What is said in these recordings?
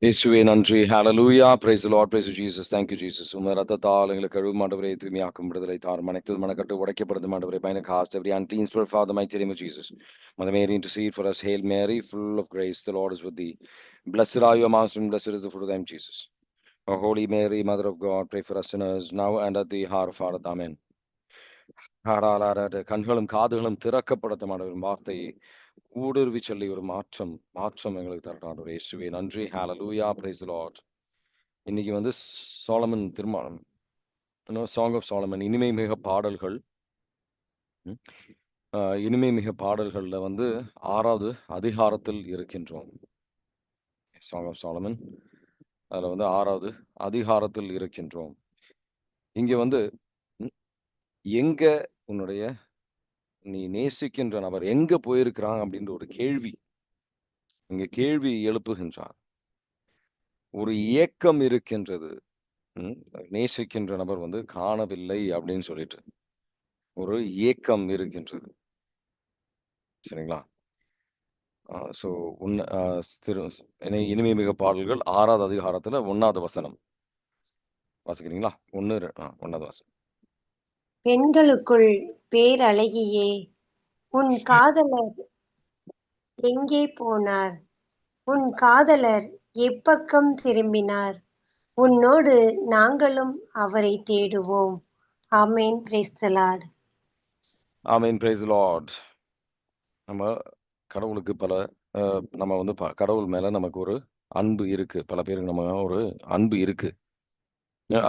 இயேசுவே நன்றி. ஹalleluya. Praise the Lord. Praise you, Jesus. Thank you, Jesus. உமது ரத்தத்தால் எங்களை கழுவும் ஆண்டவரே, தூய்மையாக்கும் விடுதலை தாரும். அனைத்து மனக்கட்டு உடைக்கப்படுது ஆண்டவரே. Bind and cast every unclean spirit, Father, mighty name of Jesus. Mother Mary, intercede for us. Hail Mary, full of grace, the Lord is with thee. Blessed are you amongst women, blessed is the fruit of thy womb, Jesus. O Holy Mary, Mother of God, pray for us sinners, now and at the hour of our death. Amen. கண்களும் காதுகளும் திறக்கப்படட்டும் ஆண்டவரின் வார்த்தையை ஊடுருவி சொல்லி ஒரு மாற்றம் எங்களுக்கு தரட்டும் ஆண்டவரே. இயேசுவே நன்றி. ஹalleluya. Praise the Lord. இன்னைக்கு வந்து சோலமன் திருமணம், சாங் ஆஃப் சோலமன், இனிமை மிக பாடல்கள். இனிமை மிக பாடல்கள்ல வந்து 6வது அதிகாரத்தில் இருக்கின்றோம். சாங் ஆஃப் சோலமன், அதுல வந்து 6வது அதிகாரத்தில் இருக்கின்றோம். இங்க வந்து எங்க உன்னுடைய நீ நேசிக்கின்ற நபர் எங்க போயிருக்கிறான் அப்படின்ற ஒரு கேள்வி எழுப்புகின்றார். ஒரு ஏக்கம் இருக்கின்றது. நேசிக்கின்ற நபர் வந்து காணவில்லை அப்படின்னு சொல்லிட்டு ஒரு ஏக்கம் இருக்கின்றது. சரிங்களா? ஸோ இனிமை மிக பாடல்கள் 6வது அதிகாரத்துல 1வது வசனம் வாசிக்கிறீங்களா? 1வது வசனம். பெண்களுக்குள் பேரழகியே, உன் காதலர் எங்கே போனார்? உன் காதலர் எப்பக்கம் திரும்பினார்? உன்னோடு நாங்களும் அவரை தேடுவோம். ஆமென். Praise the Lord. ஆமென். Praise the Lord. நம்ம கடவுளுக்கு நம்ம வந்து கடவுள் மேல நமக்கு ஒரு அன்பு இருக்கு. பல பேருக்கு நம்ம ஒரு அன்பு இருக்கு.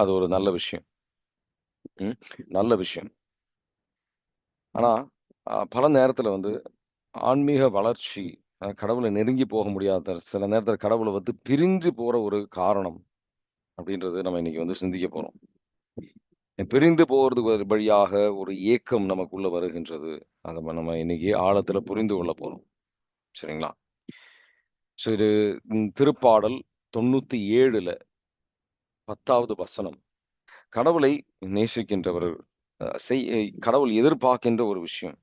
அது ஒரு நல்ல விஷயம். நல்ல விஷயம். ஆனா பல நேரத்துல வந்து ஆன்மீக வளர்ச்சி, கடவுளை நெருங்கி போக முடியாத சில நேரத்துல கடவுளை வந்து பிரிஞ்சு போற ஒரு காரணம் அப்படின்றது நம்ம இன்னைக்கு வந்து சிந்திக்க போறோம். பிரிந்து போறது வழியாக ஒரு ஏக்கம் நமக்குள்ள வருகின்றது. அதை நம்ம இன்னைக்கு ஆழத்துல புரிந்து கொள்ள போறோம். சரிங்களா? சரி, திருப்பாடல் 97ல 10வது வசனம். கடவுளை நேசிக்கின்றவர்கள் கடவுள் எதிர்பார்க்கின்ற ஒரு விஷயம்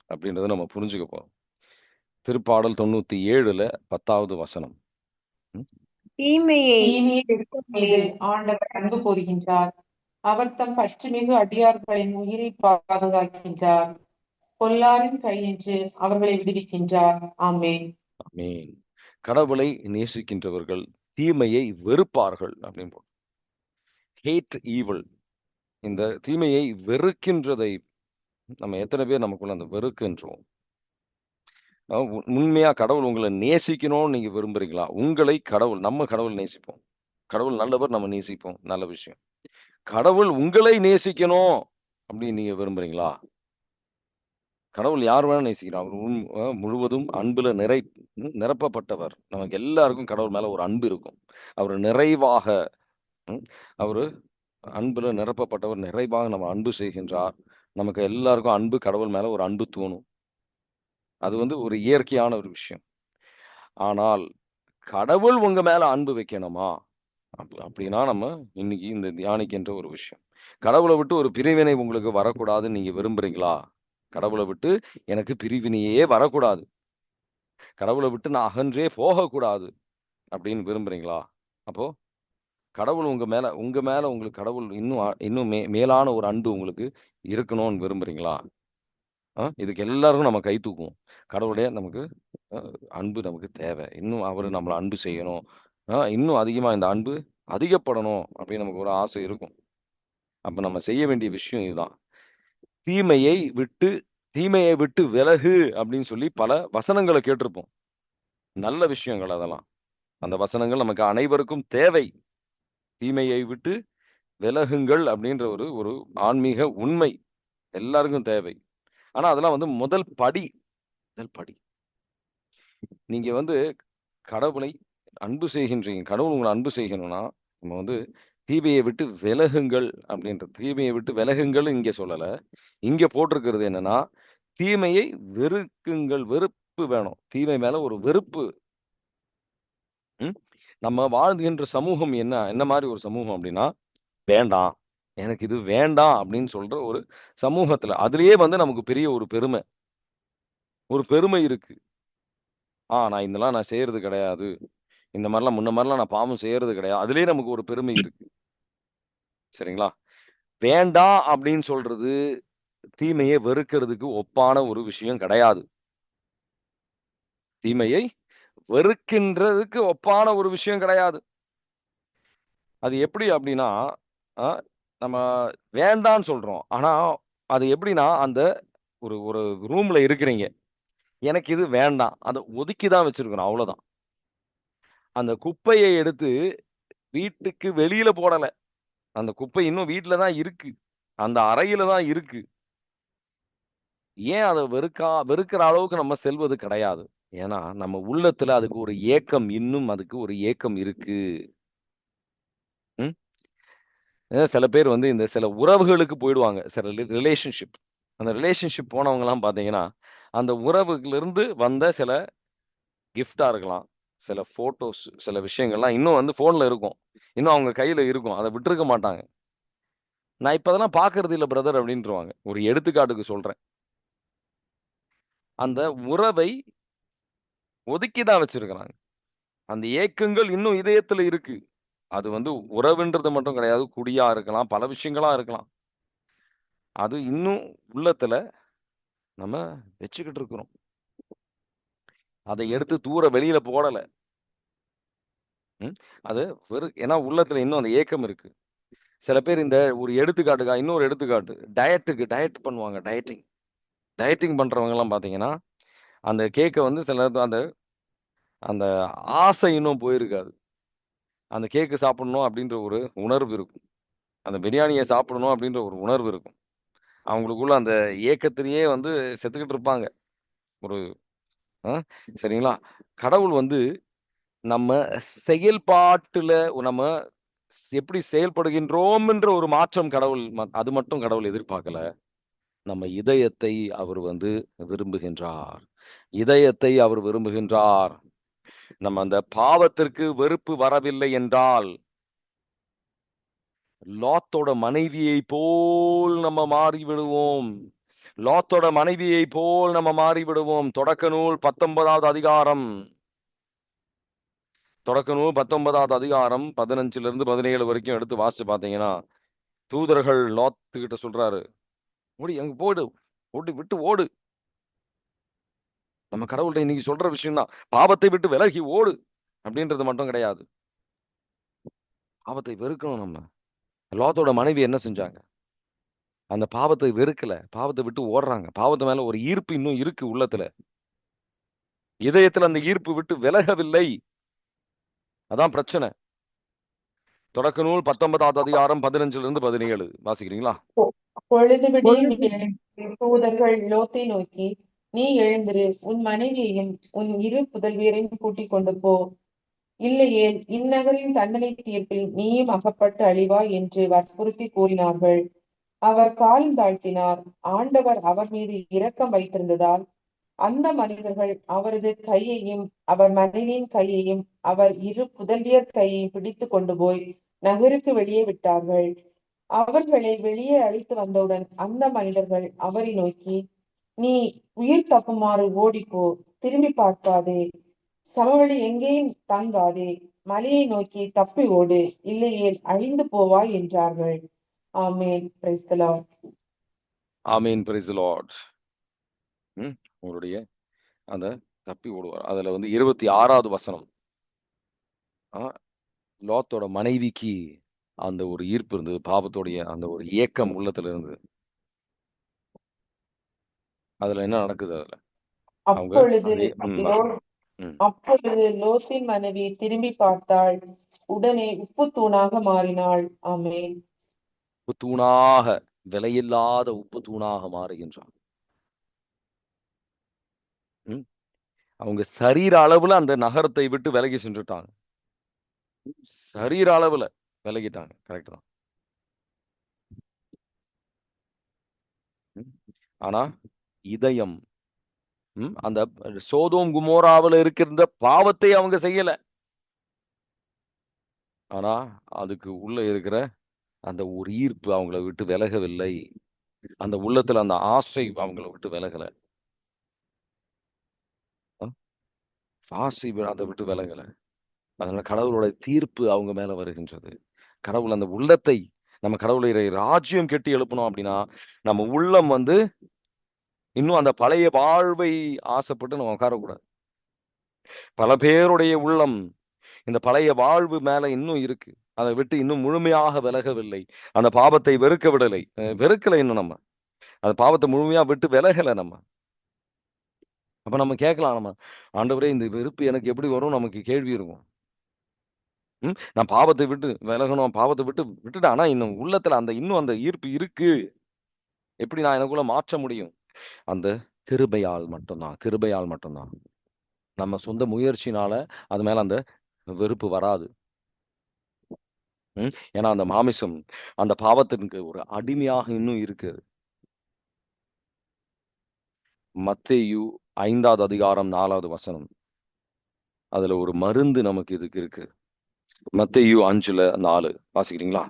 அப்படின்றத நம்ம புரிஞ்சுக்க போறோம். திருப்பாடல் 97ல 10வது வசனம். தீமையை ஆண்டவர் அன்பு கூறுகின்றார். அவர் தம் பற்றுமிகு அடியார்களின் உயிரை பாதுகாக்கின்றார். பொல்லாரின் கையின்று அவர்களை விடுவிக்கின்றார். ஆமென். ஆமென். கடவுளை நேசிக்கின்றவர்கள் தீமையை வெறுப்பார்கள் அப்படின்னு. Hate evil. இந்த தீமையை வெறுக்கின்றதை நம்ம எத்தனை பேர் நமக்குள்ள அந்த வெறுக்கின்றோம்? உண்மையா கடவுள் உங்களை நேசிக்கணும்னு நீங்க விரும்புறீங்களா? நம்ம கடவுள் நேசிப்போம். கடவுள் நல்லவர், நம்ம நேசிப்போம். நல்ல விஷயம். கடவுள் உங்களை நேசிக்கணும் அப்படின்னு நீங்க விரும்புறீங்களா? கடவுள் யார் வேணா நேசிக்கிறார். அவர் முழுவதும் அன்புல நிரப்பப்பட்டவர். நமக்கு எல்லாருக்கும் கடவுள் மேல ஒரு அன்பு இருக்கும். அவர் நிறைவாக அவரு அன்புல நிரப்பப்பட்டவர், நிறைவாக நம்ம அன்பு செய்கின்றார். நமக்கு எல்லாருக்கும் அன்பு, கடவுள் மேல ஒரு அன்பு தோணும். அது வந்து ஒரு இயற்கையான ஒரு விஷயம். ஆனால் கடவுள் உங்க மேல அன்பு வைக்கணுமா அப்படின்னா நம்ம இன்னைக்கு இந்த தியானிக்கின்ற ஒரு விஷயம். கடவுளை விட்டு ஒரு பிரிவினை உங்களுக்கு வரக்கூடாதுன்னு நீங்க விரும்புறீங்களா? கடவுளை விட்டு எனக்கு பிரிவினையே வரக்கூடாது, கடவுளை விட்டு நான் அகன்றே போகக்கூடாது அப்படின்னு விரும்புறீங்களா? அப்போ கடவுள் உங்க மேல உங்களுக்கு கடவுள் இன்னும் மேலான ஒரு அன்பு உங்களுக்கு இருக்கணும்னு விரும்புறீங்களா? இதுக்கு எல்லாருக்கும் நம்ம கை தூக்குவோம். கடவுளே நமக்கு அன்பு நமக்கு தேவை. இன்னும் அவரு நம்மளை அன்பு செய்யணும். இன்னும் அதிகமா இந்த அன்பு அதிகப்படணும் அப்படின்னு நமக்கு ஒரு ஆசை இருக்கும். அப்ப நம்ம செய்ய வேண்டிய விஷயம் இதுதான். தீமையை விட்டு விலகு அப்படின்னு சொல்லி பல வசனங்களை கேட்டிருப்போம். நல்ல விஷயங்கள் அதெல்லாம். அந்த வசனங்கள் நமக்கு அனைவருக்கும் தேவை. தீமையை விட்டு விலகுங்கள் அப்படின்ற ஒரு ஆன்மீக உண்மை எல்லாருக்கும் தேவை. ஆனா அதெல்லாம் வந்து முதல் படி. நீங்க வந்து கடவுளை அன்பு செய்கின்றீங்க. கடவுள் உங்களை அன்பு செய்யணும்னா நம்ம வந்து தீமையை விட்டு விலகுங்கள் அப்படின்றது. தீமையை விட்டு விலகுங்கள் இங்க சொல்லல. இங்க போட்டிருக்கிறது என்னன்னா, தீமையை வெறுக்குங்கள். வெறுப்பு வேணும். தீமை மேல ஒரு வெறுப்பு. நம்ம வாழ்கின்ற சமூகம் என்ன மாதிரி ஒரு சமூகம் அப்படின்னா, வேண்டாம், எனக்கு இது வேண்டாம் அப்படின்னு சொல்ற ஒரு சமூகத்துல அதுலயே வந்து நமக்கு பெரிய ஒரு பெருமை இருக்கு. நான் இதெல்லாம் நான் செய்யறது கிடையாது. இந்த மாதிரிலாம் முன்ன மாதிரிலாம் நான் பாவம் செய்யறது கிடையாது. அதுலயே நமக்கு ஒரு பெருமை இருக்கு. சரிங்களா? வேண்டாம் அப்படின்னு சொல்றது தீமையை வெறுக்கிறதுக்கு ஒப்பான ஒரு விஷயம் கிடையாது. தீமையை வெறுக்கின்றதுக்கு ஒப்பான ஒரு விஷயம் கிடையாது. அது எப்படி அப்படின்னா, அ நம்ம வேண்டான்னு சொல்றோம். ஆனா, அது எப்படின்னா, அந்த ஒரு ஒரு ரூம்ல இருக்கிறீங்க. எனக்கு இது வேண்டாம். அத ஒதுக்கி தான் வச்சிருக்கிறோம். அவ்வளோதான். அந்த குப்பைய எடுத்து வீட்டுக்கு வெளியில போடல. அந்த குப்பை இன்னும் வீட்ல தான் இருக்கு. அந்த அறையில தான் இருக்கு. ஏன் அத வெறுக்கிற அளவுக்கு நம்ம செல்வது கிடையாது. ஏன்னா, நம்ம உள்ளத்துல அதுக்கு ஒரு ஏக்கம் இன்னும் அதுக்கு ஒரு ஏக்கம் இருக்கு. ம். சில பேர் வந்து இந்த சில உறவுகளுக்கு போயிடுவாங்க. சில ரிலேஷன்ஷிப். அந்த ரிலேஷன்ஷிப் போனவங்கலாம் பார்த்தீங்கன்னா, அந்த உறவுகளிருந்து வந்த சில கிஃப்ட்டா இருக்கலாம். சில ஃபோட்டோஸ், சில விஷயங்கள்லாம் இன்னும் வந்து ஃபோன்ல இருக்கும். இன்னும் அவங்க கையில இருக்கும். அத விட்டுருக்க மாட்டாங்க. "நான் இப்ப அதெல்லாம் பார்க்கறது இல்ல பிரதர்" அப்படின்ருவாங்க. ஒரு எடுத்துக்காட்டுக்கு சொல்றேன். அந்த உறவை ஒதுக்கி தான் வச்சிருக்கிறாங்க. அந்த ஏக்கங்கள் இன்னும் இதயத்துல இருக்கு. அது வந்து உறவுன்றது மட்டும் கிடையாது. குடியா இருக்கலாம், பல விஷயங்களா இருக்கலாம். அது இன்னும் உள்ளத்துல நம்ம வச்சுக்கிட்டு இருக்கிறோம். அத எடுத்து தூர வெளியில போடல. ம். அது ஏன்னா உள்ளத்துல இன்னும் அந்த ஏக்கம் இருக்கு. சில பேர் இந்த ஒரு எடுத்துக்காட்டுக்கா இன்னொரு எடுத்துக்காட்டு. டயட் பண்ணுவாங்க. டயட்டிங் பண்றவங்கலாம் பார்த்தீங்கன்னா, அந்த கேக்க வந்து சில நேரத்துல அந்த அந்த ஆசை இன்னும் போயிருக்காது. அந்த கேக்கு சாப்பிடணும் அப்படின்ற ஒரு உணர்வு இருக்கும். அந்த பிரியாணிய சாப்பிடணும் அப்படின்ற ஒரு உணர்வு இருக்கும். அவங்களுக்குள்ள அந்த ஏக்கத்திலேயே வந்து செத்துக்கிட்டு இருப்பாங்க. ஒரு அ சரிங்களா? கடவுள் வந்து நம்ம செயல்பாட்டுல நம்ம எப்படி செயல்படுகின்றோம் என்ற ஒரு மாற்றம் கடவுள் அது மட்டும் கடவுள் எதிர்பார்க்கல. நம்ம இதயத்தை அவர் வந்து விரும்புகின்றார். இதயத்தை அவர் விரும்புகின்றார். நம்ம அந்த பாவத்திற்கு வெறுப்பு வரவில்லை என்றால், லோத்தோட மனைவியைப் போல் நம்ம மாறிவிடுவோம். லோத்தோட மனைவியைப் போல் நம்ம மாறிவிடுவோம். தொடக்க நூல் 19வது அதிகாரம். தொடக்க நூல் 19வது அதிகாரம் 15லிருந்து 17 வரைக்கும் எடுத்து வாசிச்சு பார்த்தீங்கன்னா, தூதர்கள் லோத்துக்கிட்ட சொல்றாரு. "ஓடி அங்க போடு. ஓடி விட்டு ஓடு." நம்ம கடவுள்ட்ட இன்னைக்கு சொல்ற விஷயம் தான். பாவத்தை விட்டு விலகி ஓடு. அப்படின்றது மட்டும் கிடையாது. பாவத்தை வெறுக்கணும் நம்ம. லோத்தோட மனைவி என்ன செஞ்சாங்க? அந்த பாவத்தை வெறுக்கல. பாவத்த விட்டு ஓடுறாங்க. பாவத்து மேல ஒரு ஈர்ப்பு இன்னும் இருக்கு உள்ளத்துல. இதயத்துல அந்த ஈர்ப்பு விட்டு விலகவில்லை. அதான் பிரச்சனை. தொடக்க நூல் 19வது அதிகாரம் 15லிருந்து 17 வாசிக்கிறீங்களா? பொழுது விடியும் வேளையில் தூதர்கள் லோத்தை நோக்கி, நீ எழுந்திரு, உன் மனைவியையும் உன் இரு புதல்வியரையும் கூட்டிக் கொண்டு போ. இல்லையேல் இந்நகரின் தண்டனை தீர்ப்பில் நீயும் அகப்பட்டு அழிவாய் என்று வற்புறுத்தி கூறினார்கள். அவர் காலம் தாழ்த்தினார். ஆண்டவர் அவர் மீது இரக்கம் வைத்திருந்ததால் அந்த மனிதர்கள் அவரது கையையும் அவர் மனைவியின் கையையும் அவர் இரு புதல்வியர் கையையும் பிடித்து கொண்டு போய் நகருக்கு வெளியே விட்டார்கள். அவர்களை வெளியே அழைத்து வந்தவுடன் அந்த மனிதர்கள் அவரை நோக்கி, நீ உயிர் தப்புமாறு ஓடிப்போ, திரும்பி பார்க்காதே, சமவெளி எங்கேயும் தங்காதே, மலையை நோக்கி தப்பி ஓடு, இல்லையேல் அழிந்து போவாய் என்றார்கள். ஆமென். Praise the Lord. ஆமென். Praise the Lord. ம். உங்களுடைய அந்த தப்பி ஓடுவார். அதுல வந்து 26வது வசனம். ஆ லோத்தோட மனைவிக்கு அந்த ஒரு ஈர்ப்பு இருந்தது. பாவத்துடைய அந்த ஒரு ஏக்கம் உள்ளத்துல இருந்தது. அதுல என்ன நடக்குது அதுல? அவங்க அப்பொழுது அதே வாசிங்க. ம். அப்பொழுது லோத்தின் மனைவி திரும்பி பார்த்தாள். உடனே உப்பு தூணாக மாறினாள். ஆமென். உப்பு தூணாக விலையில்லாத உப்பு தூணாக மாறுகின்றான். ம். அவங்க சரீர அளவுல அந்த நகரத்தை விட்டு விலகி சென்றுட்டாங்க. சரீர அளவுல விலகிட்டாங்க. கரெக்ட் தான். ம். ஆனா இதயம் அந்த சோதோம் குமோராவுல இருக்கின்ற பாவத்தை அவங்க செய்யல. ஆனா அதுக்கு உள்ள இருக்கிற அந்த ஒரு ஈர்ப்பு அவங்கள விட்டு விலகவில்லை. அந்த உள்ளத்துல அந்த ஆசை அவங்கள விட்டு விலகல. அ ஆசை அத விட்டு விலகல. அதனால கடவுளுடைய தீர்ப்பு அவங்க மேல வருகின்றது. கடவுள் அந்த உள்ளத்தை நம்ம கடவுளுடைய ராஜ்யம் கெட்டி எழுப்பணும் அப்படின்னா, நம்ம உள்ளம் வந்து இன்னும் அந்த பழைய வாழ்வை ஆசைப்பட்டு நம்ம உட்காரக்கூடாது. பல பேருடைய உள்ளம் இந்த பழைய வாழ்வு மேல இன்னும் இருக்கு. அதை விட்டு இன்னும் முழுமையாக விலகவில்லை. அந்த பாவத்தை வெறுக்கவிடலை. வெறுக்கல இன்னும் நம்ம. அந்த பாவத்தை முழுமையா விட்டு விலகல நம்ம. அப்ப நம்ம கேட்கலாம் நம்ம, ஆண்டவரே இந்த வெறுப்பு எனக்கு எப்படி வரும்? நமக்கு கேள்வி இருக்கும். நான் பாவத்தை விட்டு விலகணும், பாவத்தை விட்டுட்டேன். ஆனா இன்னும் உள்ளத்துல இன்னும் அந்த ஈர்ப்பு இருக்கு. எப்படி நான் எனக்குள்ள மாற்ற முடியும்? அந்த கிருபையால் மட்டும்தான், கிருபையால் மட்டும்தான். நம்ம சொந்த முயற்சினால அது மேல அந்த வெறுப்பு வராது. ஏன்னா அந்த மாமிசம் அந்த பாவத்திற்கு ஒரு அடிமையாக இன்னும் இருக்கு. மத்தேயு 5வது அதிகாரம் 4வது வசனம். அதுல ஒரு மருந்து நமக்கு இதுக்கு இருக்கு. மத்தேயு 5:4 வாசிக்கிறீங்களா?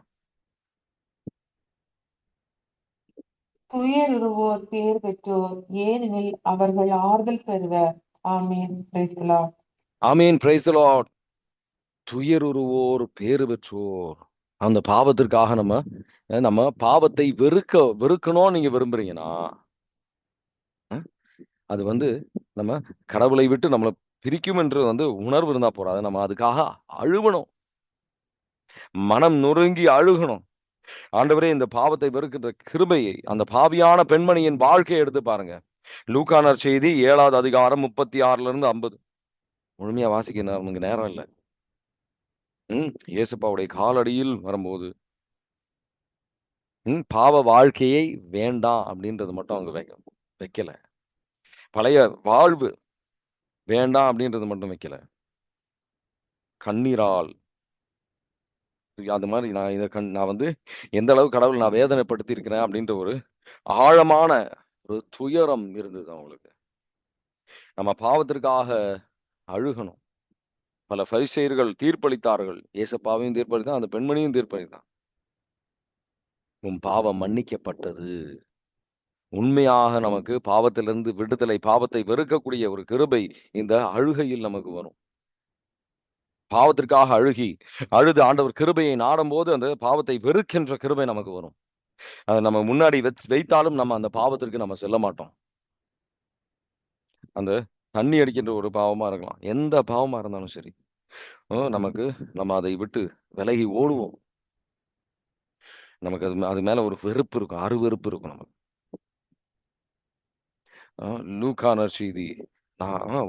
துயருருவோர் பேர் பெற்றோர், ஏனெனில் அவர்கள் ஆறுதல் பெறுவர். ஆமீன். Praise the Lord. ஆமீன். Praise the Lord. துயருருவோர் பேறு பெற்றோர். அந்த பாவத்திற்காக நம்ம பாவத்தை வெறுக்கணும் நீங்க விரும்புறீங்கன்னா, அது நம்ம கடவுளை விட்டு நம்மள பிரிக்கும் என்று உணர்வு இருந்தா போறாது. நம்ம அதுக்காக அழுவணும். மனம் நொறுங்கி அழுகணும். ஆண்டவரே, இந்த பாவத்தை வெறுக்கின்ற கிருபையை அந்த பாவியான பெண்மணியின் வாழ்க்கையை எடுத்து பாருங்க. லூக்கா நற்செய்தி 7வது அதிகாரம் 36-50. முழுமையா வாசிக்க நமக்கு நேரம் இல்லை. இயேசுப்பாவுடைய காலடியில் வரும்போது பாவ வாழ்க்கையை வேண்டாம் அப்படின்றது மட்டும் அவங்க வைக்கல. பழைய வாழ்வு வேண்டாம் அப்படின்றது மட்டும் வைக்கல. கண்ணீரால் அந்த மாதிரி நான் எந்த அளவுக்கு கடவுள் நான் வேதனைப்படுத்தி இருக்கிறேன் அப்படின்ற ஒரு ஆழமான ஒரு துயரம் இருந்தது அவங்களுக்கு. நம்ம பாவத்திற்காக அழுகணும். பல பரிசேயர்கள் தீர்ப்பளித்தார்கள். ஏசப்பாவையும் தீர்ப்பளித்தான், அந்த பெண்மணியும் தீர்ப்பளித்தான். உன் பாவம் மன்னிக்கப்பட்டது. உண்மையாக நமக்கு பாவத்திலிருந்து விடுதலை, பாவத்தை வெறுக்கக்கூடிய ஒரு கிருபை இந்த அழுகையில் நமக்கு வரும். பாவத்திற்காக அழுது ஆண்டவர் கிருபையை நாடும் போது அந்த பாவத்தை வெறுக்கின்ற கிருபை நமக்கு வரும். அதை நம்ம முன்னாடி வைத்தாலும் நம்ம அந்த பாவத்திற்கு நம்ம செல்ல மாட்டோம். அந்த தண்ணி அடிக்கின்ற ஒரு பாவமா இருக்கலாம், எந்த பாவமா இருந்தாலும் சரி, நம்ம அதை விட்டு விலகி ஓடுவோம். நமக்கு அது மேல ஒரு வெறுப்பு இருக்கும், அருவெறுப்பு இருக்கும் நமக்கு. லூக்கா நற்செய்தி,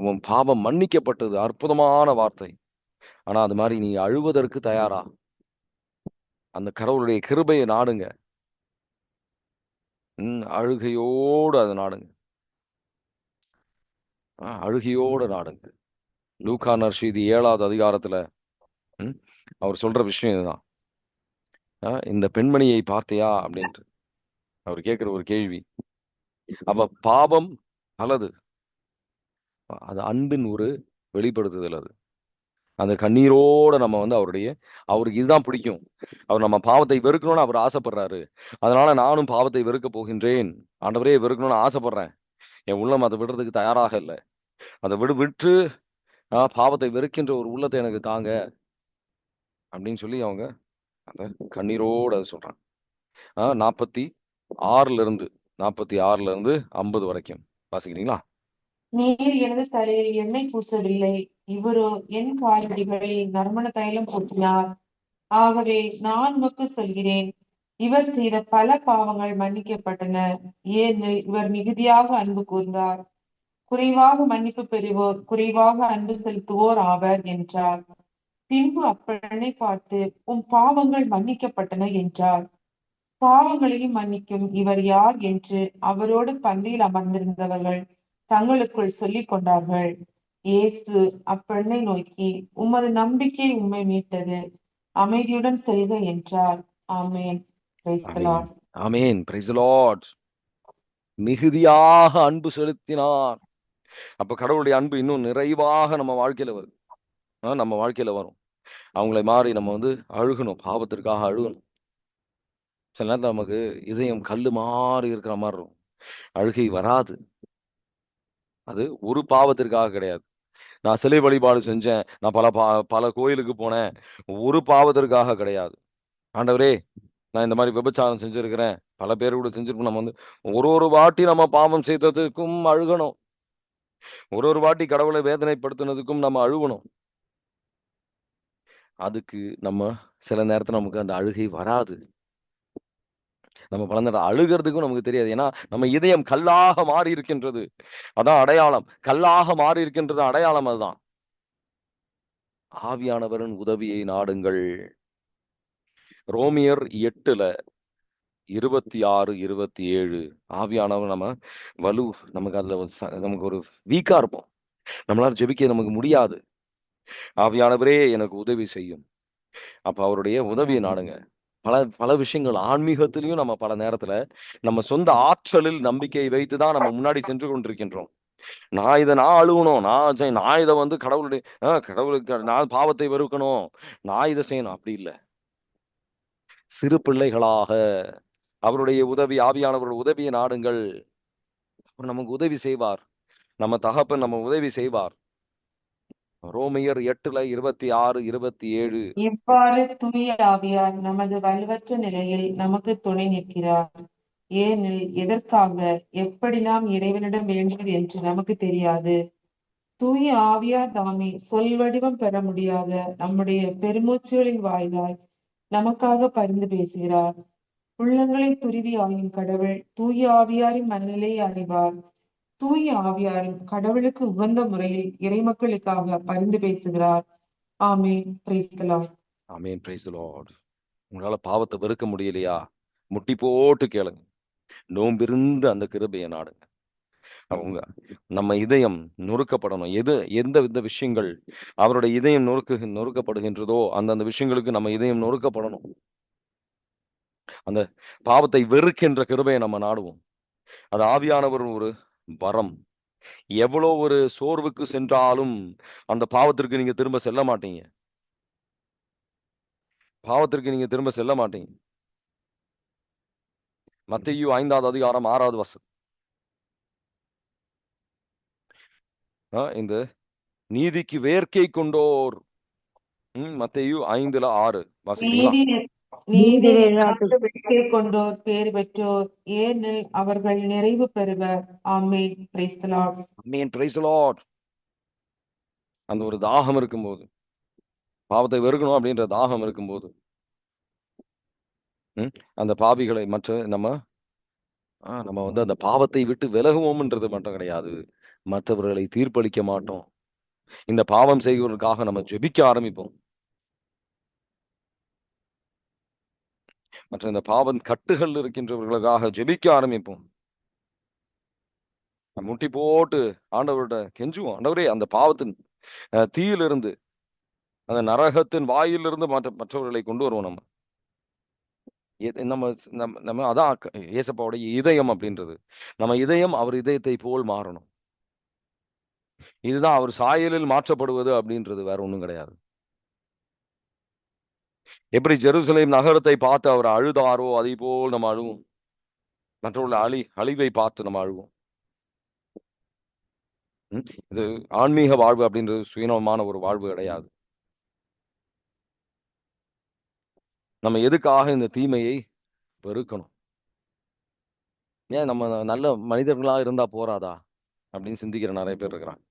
உன் பாவம் மன்னிக்கப்பட்டது, அற்புதமான வார்த்தை. ஆனா அது மாதிரி நீ அழுவதற்கு தயாரா? அந்த கடவுளுடைய கிருபையை நாடுங்க. அழுகையோடு அதை நாடுங்க. அழுகையோடு நாடுங்க. லூக்கா நற்செய்தி 7வது அதிகாரத்துல அவர் சொல்ற விஷயம் இதுதான். இந்த பெண்மணியை பார்த்தியா அப்படின்ட்டு அவர் கேட்கிற ஒரு கேள்வி. அவ பாவம் அல்லது அது அன்பின் ஒரு வெளிப்படுத்துதல். அது அந்த கண்ணீரோட நம்ம அவருக்கு இதுதான் பிடிக்கும். அவர் நம்ம பாவத்தை வெறுக்கணும்னு அவர் ஆசைப்படுறாரு. அதனால நானும் பாவத்தை வெறுக்க போகின்றேன். ஆண்டவரே, வெறுக்கணும்னு ஆசைப்படுறேன். என் உள்ளம் அதை விடுறதுக்கு தயாராக இல்லை. அதை விட்டு பாவத்தை வெறுக்கின்ற ஒரு உள்ளத்தை எனக்கு தாங்க அப்படின்னு சொல்லி அவங்க அந்த கண்ணீரோடு அதை சொல்றாங்க. 46 46 வரைக்கும் வாசிக்கிறீங்களா? நீர் எனது தலையில் எண்ணெய் பூசவில்லை, இவரோ என் காலடிகளில் நறுமண தைலம் பூசினார். ஆகவே நான் உமக்கு சொல்கிறேன், இவர் செய்த பல பாவங்கள் மன்னிக்கப்பட்டன, ஏனெனில் இவர் மிகுதியாக அன்பு கூர்ந்தார். குறைவாக மன்னிப்பு பெறுவோர் குறைவாக அன்பு செலுத்துவோர் ஆவர் என்றார். பின்பு அப்பெண்ணை பார்த்து, உன் பாவங்கள் மன்னிக்கப்பட்டன என்றார். பாவங்களையும் மன்னிக்கும் இவர் யார் என்று அவரோடு பந்தியில் அமர்ந்திருந்தவர்கள் தங்களுக்குள் சொல்லிக் கொண்டார்கள். இயேசு அப்பெண்ணை நோக்கி, உமது நம்பிக்கை உம்மை மீட்டது, அமைதியுடன் செல்க என்றார். ஆமேன். Praise the Lord. ஆமேன். Praise the Lord. மிகுதியாக அன்பு செலுத்தினார். அப்ப கடவுளுடைய அன்பு இன்னும் நிறைவாக நம்ம வாழ்க்கையில வரும். அவங்களை மாறி நம்ம அழுகணும், பாவத்திற்காக அழுகணும். சில நேரத்தில் நமக்கு இதயம் கல்லு மாறி இருக்கிற மாதிரி இருக்கும். அழுகை வராது. அது ஒரு பாவத்திற்காக கிடையாது. நான் சிலை வழிபாடு செஞ்சேன், நான் பல கோயிலுக்கு போனேன், ஒரு பாவத்திற்காக கிடையாது. ஆண்டவரே, நான் இந்த மாதிரி விபச்சாரம் செஞ்சிருக்கிறேன், பல பேர் கூட செஞ்சிருப்போம். நம்ம வந்து ஒரு வாட்டி நம்ம பாவம் செய்ததுக்கும் அழுகணும். ஒரு வாட்டி கடவுளை வேதனைப்படுத்தினதுக்கும் நம்ம அழுகணும். அதுக்கு நம்ம சில நேரத்துல நமக்கு அந்த அழுகை வராது. நம்ம பல நேரம் அழுகிறதுக்கும் நமக்கு தெரியாது. ஏன்னா நம்ம இதயம் கல்லாக மாறி இருக்கின்றது. அதான் அடையாளம். கல்லாக மாறி இருக்கின்றது அடையாளம் அதுதான். ஆவியானவரின் உதவியை நாடுங்கள். ரோமியர் 8:26, 27. ஆவியானவர் நம்ம வலு நமக்கு அதுல நமக்கு ஒரு வீக்கா இருப்போம். நம்மளால ஜெபிக்க நமக்கு முடியாது. ஆவியானவரே எனக்கு உதவி செய்யும். அப்ப அவருடைய உதவியை நாடுங்க. பல பல விஷயங்கள் ஆன்மீகத்திலயும் நம்ம பல நேரத்துல நம்ம சொந்த ஆற்றலில் நம்பிக்கையை வைத்து தான் நம்ம முன்னாடி சென்று கொண்டிருக்கின்றோம். நான் அழுகணும். நான் இத வந்து கடவுளுக்கு நான் பாவத்தை வெறுக்கணும். நான் இத செய்யணும். அப்படி இல்ல. சிறு பிள்ளைகளாக அவருடைய உதவி, ஆவியானவருடைய உதவியை நாடுங்கள். அவர் நமக்கு உதவி செய்வார். நம்ம தகப்பன் நம்ம உதவி செய்வார். ரோமியர் 8:26, 27. இவ்வாறு தூய ஆவியார் நமது வலுவற்ற நிலையில் நமக்கு துணை நிற்கிறார். ஏனெனில் எதற்காக எப்படி நாம் இறைவனிடம் வேண்டுவது என்று நமக்கு தெரியாது. தூய ஆவியார் தாமே சொல் வடிவம் பெற முடியாத நம்முடைய பெருமூச்சுகளின் வாயிலாய் நமக்காக பரிந்து பேசுகிறார். உள்ளங்களை துருவி ஆயும் கடவுள் தூய ஆவியாரின் மனநிலையை அறிவார். தூய ஆவியாரும் கடவுளுக்கு உகந்த முறையில் இறைமக்களுக்காக பரிந்து பேசுகிறார். ஆமென். Praise the Lord. ஆமென். Praise the Lord. உங்களால பாவத்தை வெறுக்க முடியலையா? முட்டி போட்டு கேளுங்க. நோம்பிருந்து அந்த கிருபையை நாடுங்க. அவங்க நம்ம இதயம் நொறுக்கப்படணும். எந்த வித விஷயங்கள் அவருடைய இதயம் நொறுக்கப்படுகின்றதோ அந்தந்த விஷயங்களுக்கு நம்ம இதயம் நொறுக்கப்படணும். அந்த பாவத்தை வெறுக்கின்ற கிருபையை நம்ம நாடுவோம். அது ஆவியானவர் ஒரு வரம். எவ்வளோ ஒரு சோர்வுக்கு சென்றாலும் அந்த பாவத்திற்கு நீங்க திரும்ப செல்ல மாட்டீங்க. பாவத்திற்கு நீங்க திரும்ப செல்ல மாட்டீங்க. மத்தேயு 5வது அதிகாரம் 6வது வசனம். இந்த நீதிக்கு வேர்க்கை கொண்டோர். மத்தேயு 5:6 வாசிக்கிறீங்களா? நீதி வெட்கை கொண்டோர் பேறு பெற்றோர், ஏனெனில் அவர்கள் நிறைவு பெறுவர். ஆமென். Praise the Lord. ஆமென். Praise the Lord. அந்த ஒரு தாகம் இருக்கும்போது, பாவத்தை வெறுக்கணும் அப்படின்ற தாகம் இருக்கும்போது, அந்த பாவிகளை நம்ம வந்து அந்த பாவத்தை விட்டு விலகுவோம்ன்றது மட்டும் கிடையாது. மற்றவர்களை தீர்ப்பளிக்க மாட்டோம். இந்த பாவம் செய்வதற்காக நம்ம ஜெபிக்க ஆரம்பிப்போம். மற்ற இந்த பாவம் கட்டுகள் இருக்கின்றவர்களுக்காக ஜெபிக்க ஆரம்பிப்போம். முட்டி போட்டு ஆண்டவர்கிட்ட கெஞ்சுவோம். ஆண்டவரே, அந்த பாவத்தின் தீயிலிருந்து, அந்த நரகத்தின் வாயிலிருந்து மற்றவர்களை கொண்டு வருவோம் நம்ம. நம்ம நம்ம நம்ம அதான் இயேசப்பாவுடைய இதயம் அப்படின்றது. நம்ம இதயம் அவர் இதயத்தை போல் மாறணும். இதுதான் அவர் சாயலில் மாற்றப்படுவது அப்படின்றது வேற ஒண்ணும் கிடையாது. எப்படி ஜெருசலேம் நகரத்தை பார்த்து அவர் அழுதாரோ அதே போல் நம்ம அழுவோம். மற்றவர்கள் அழிவை பார்த்து நம்ம அழுவோம். இது ஆன்மீக வாழ்வு அப்படின்றது சுயநலமான ஒரு வாழ்வு கிடையாது. நம்ம எதுக்காக இந்த தீமையை வெறுக்கணும்? ஏன் நம்ம நல்ல மனிதர்களா இருந்தா போறாதா அப்படின்னு சிந்திக்கிற நிறைய பேர் இருக்கிறாங்க.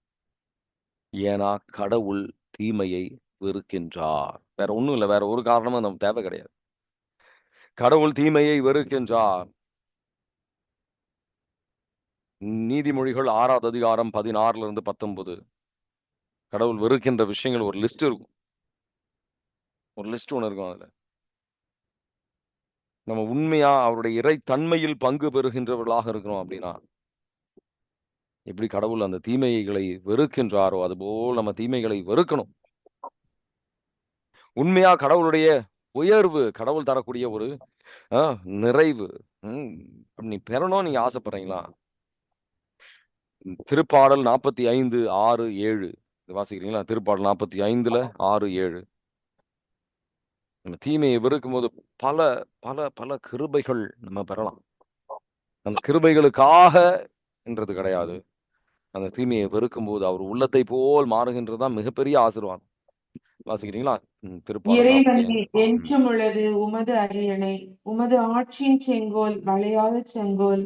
ஏன்னா கடவுள் தீமையை வெறுக்கின்றார். வேற ஒண்ணும் இல்லை. வேற ஒரு காரணமும் நமக்கு தேவை கிடையாது. கடவுள் தீமையை வெறுக்கின்றார். நீதிமொழிகள் 6வது அதிகாரம் 16 19. கடவுள் வெறுக்கின்ற விஷயங்கள் ஒரு லிஸ்ட் இருக்கும். ஒரு லிஸ்ட் ஒன்று இருக்கும். அதுல நம்ம உண்மையா அவருடைய இறை தன்மையில் பங்கு பெறுகின்றவர்களாக இருக்கிறோம் அப்படின்னா, எப்படி கடவுள் அந்த தீமைகளை வெறுக்கின்றாரோ அதுபோல் நம்ம தீமைகளை வெறுக்கணும். உண்மையா கடவுளுடைய உயர்வு, கடவுள் தரக்கூடிய ஒரு நிறைவு நீ பெறணும் நீங்க ஆசைப்படுறீங்களா? திருப்பாடல் 45:6-7 வாசிக்கிறீங்களா? திருப்பாடல் 45:6-7. நம்ம தீமையை வெறுக்கும் போது பல பல பல கிருபைகள் நம்ம பெறலாம். அந்த கிருபைகளுக்காக என்றது கிடையாது. அந்த தீமையை வெறுக்கும் போது அவர் உள்ளத்தை போல் மாறுகின்றதுதான் மிகப்பெரிய ஆசீர்வாதம். வாசிக்கிறீங்களா? திருப்பாடல் இறைவனே 45. என்றும் உள்ளது உமது அரியணை, உமது ஆட்சியின் செங்கோல் வளையாத செங்கோல்.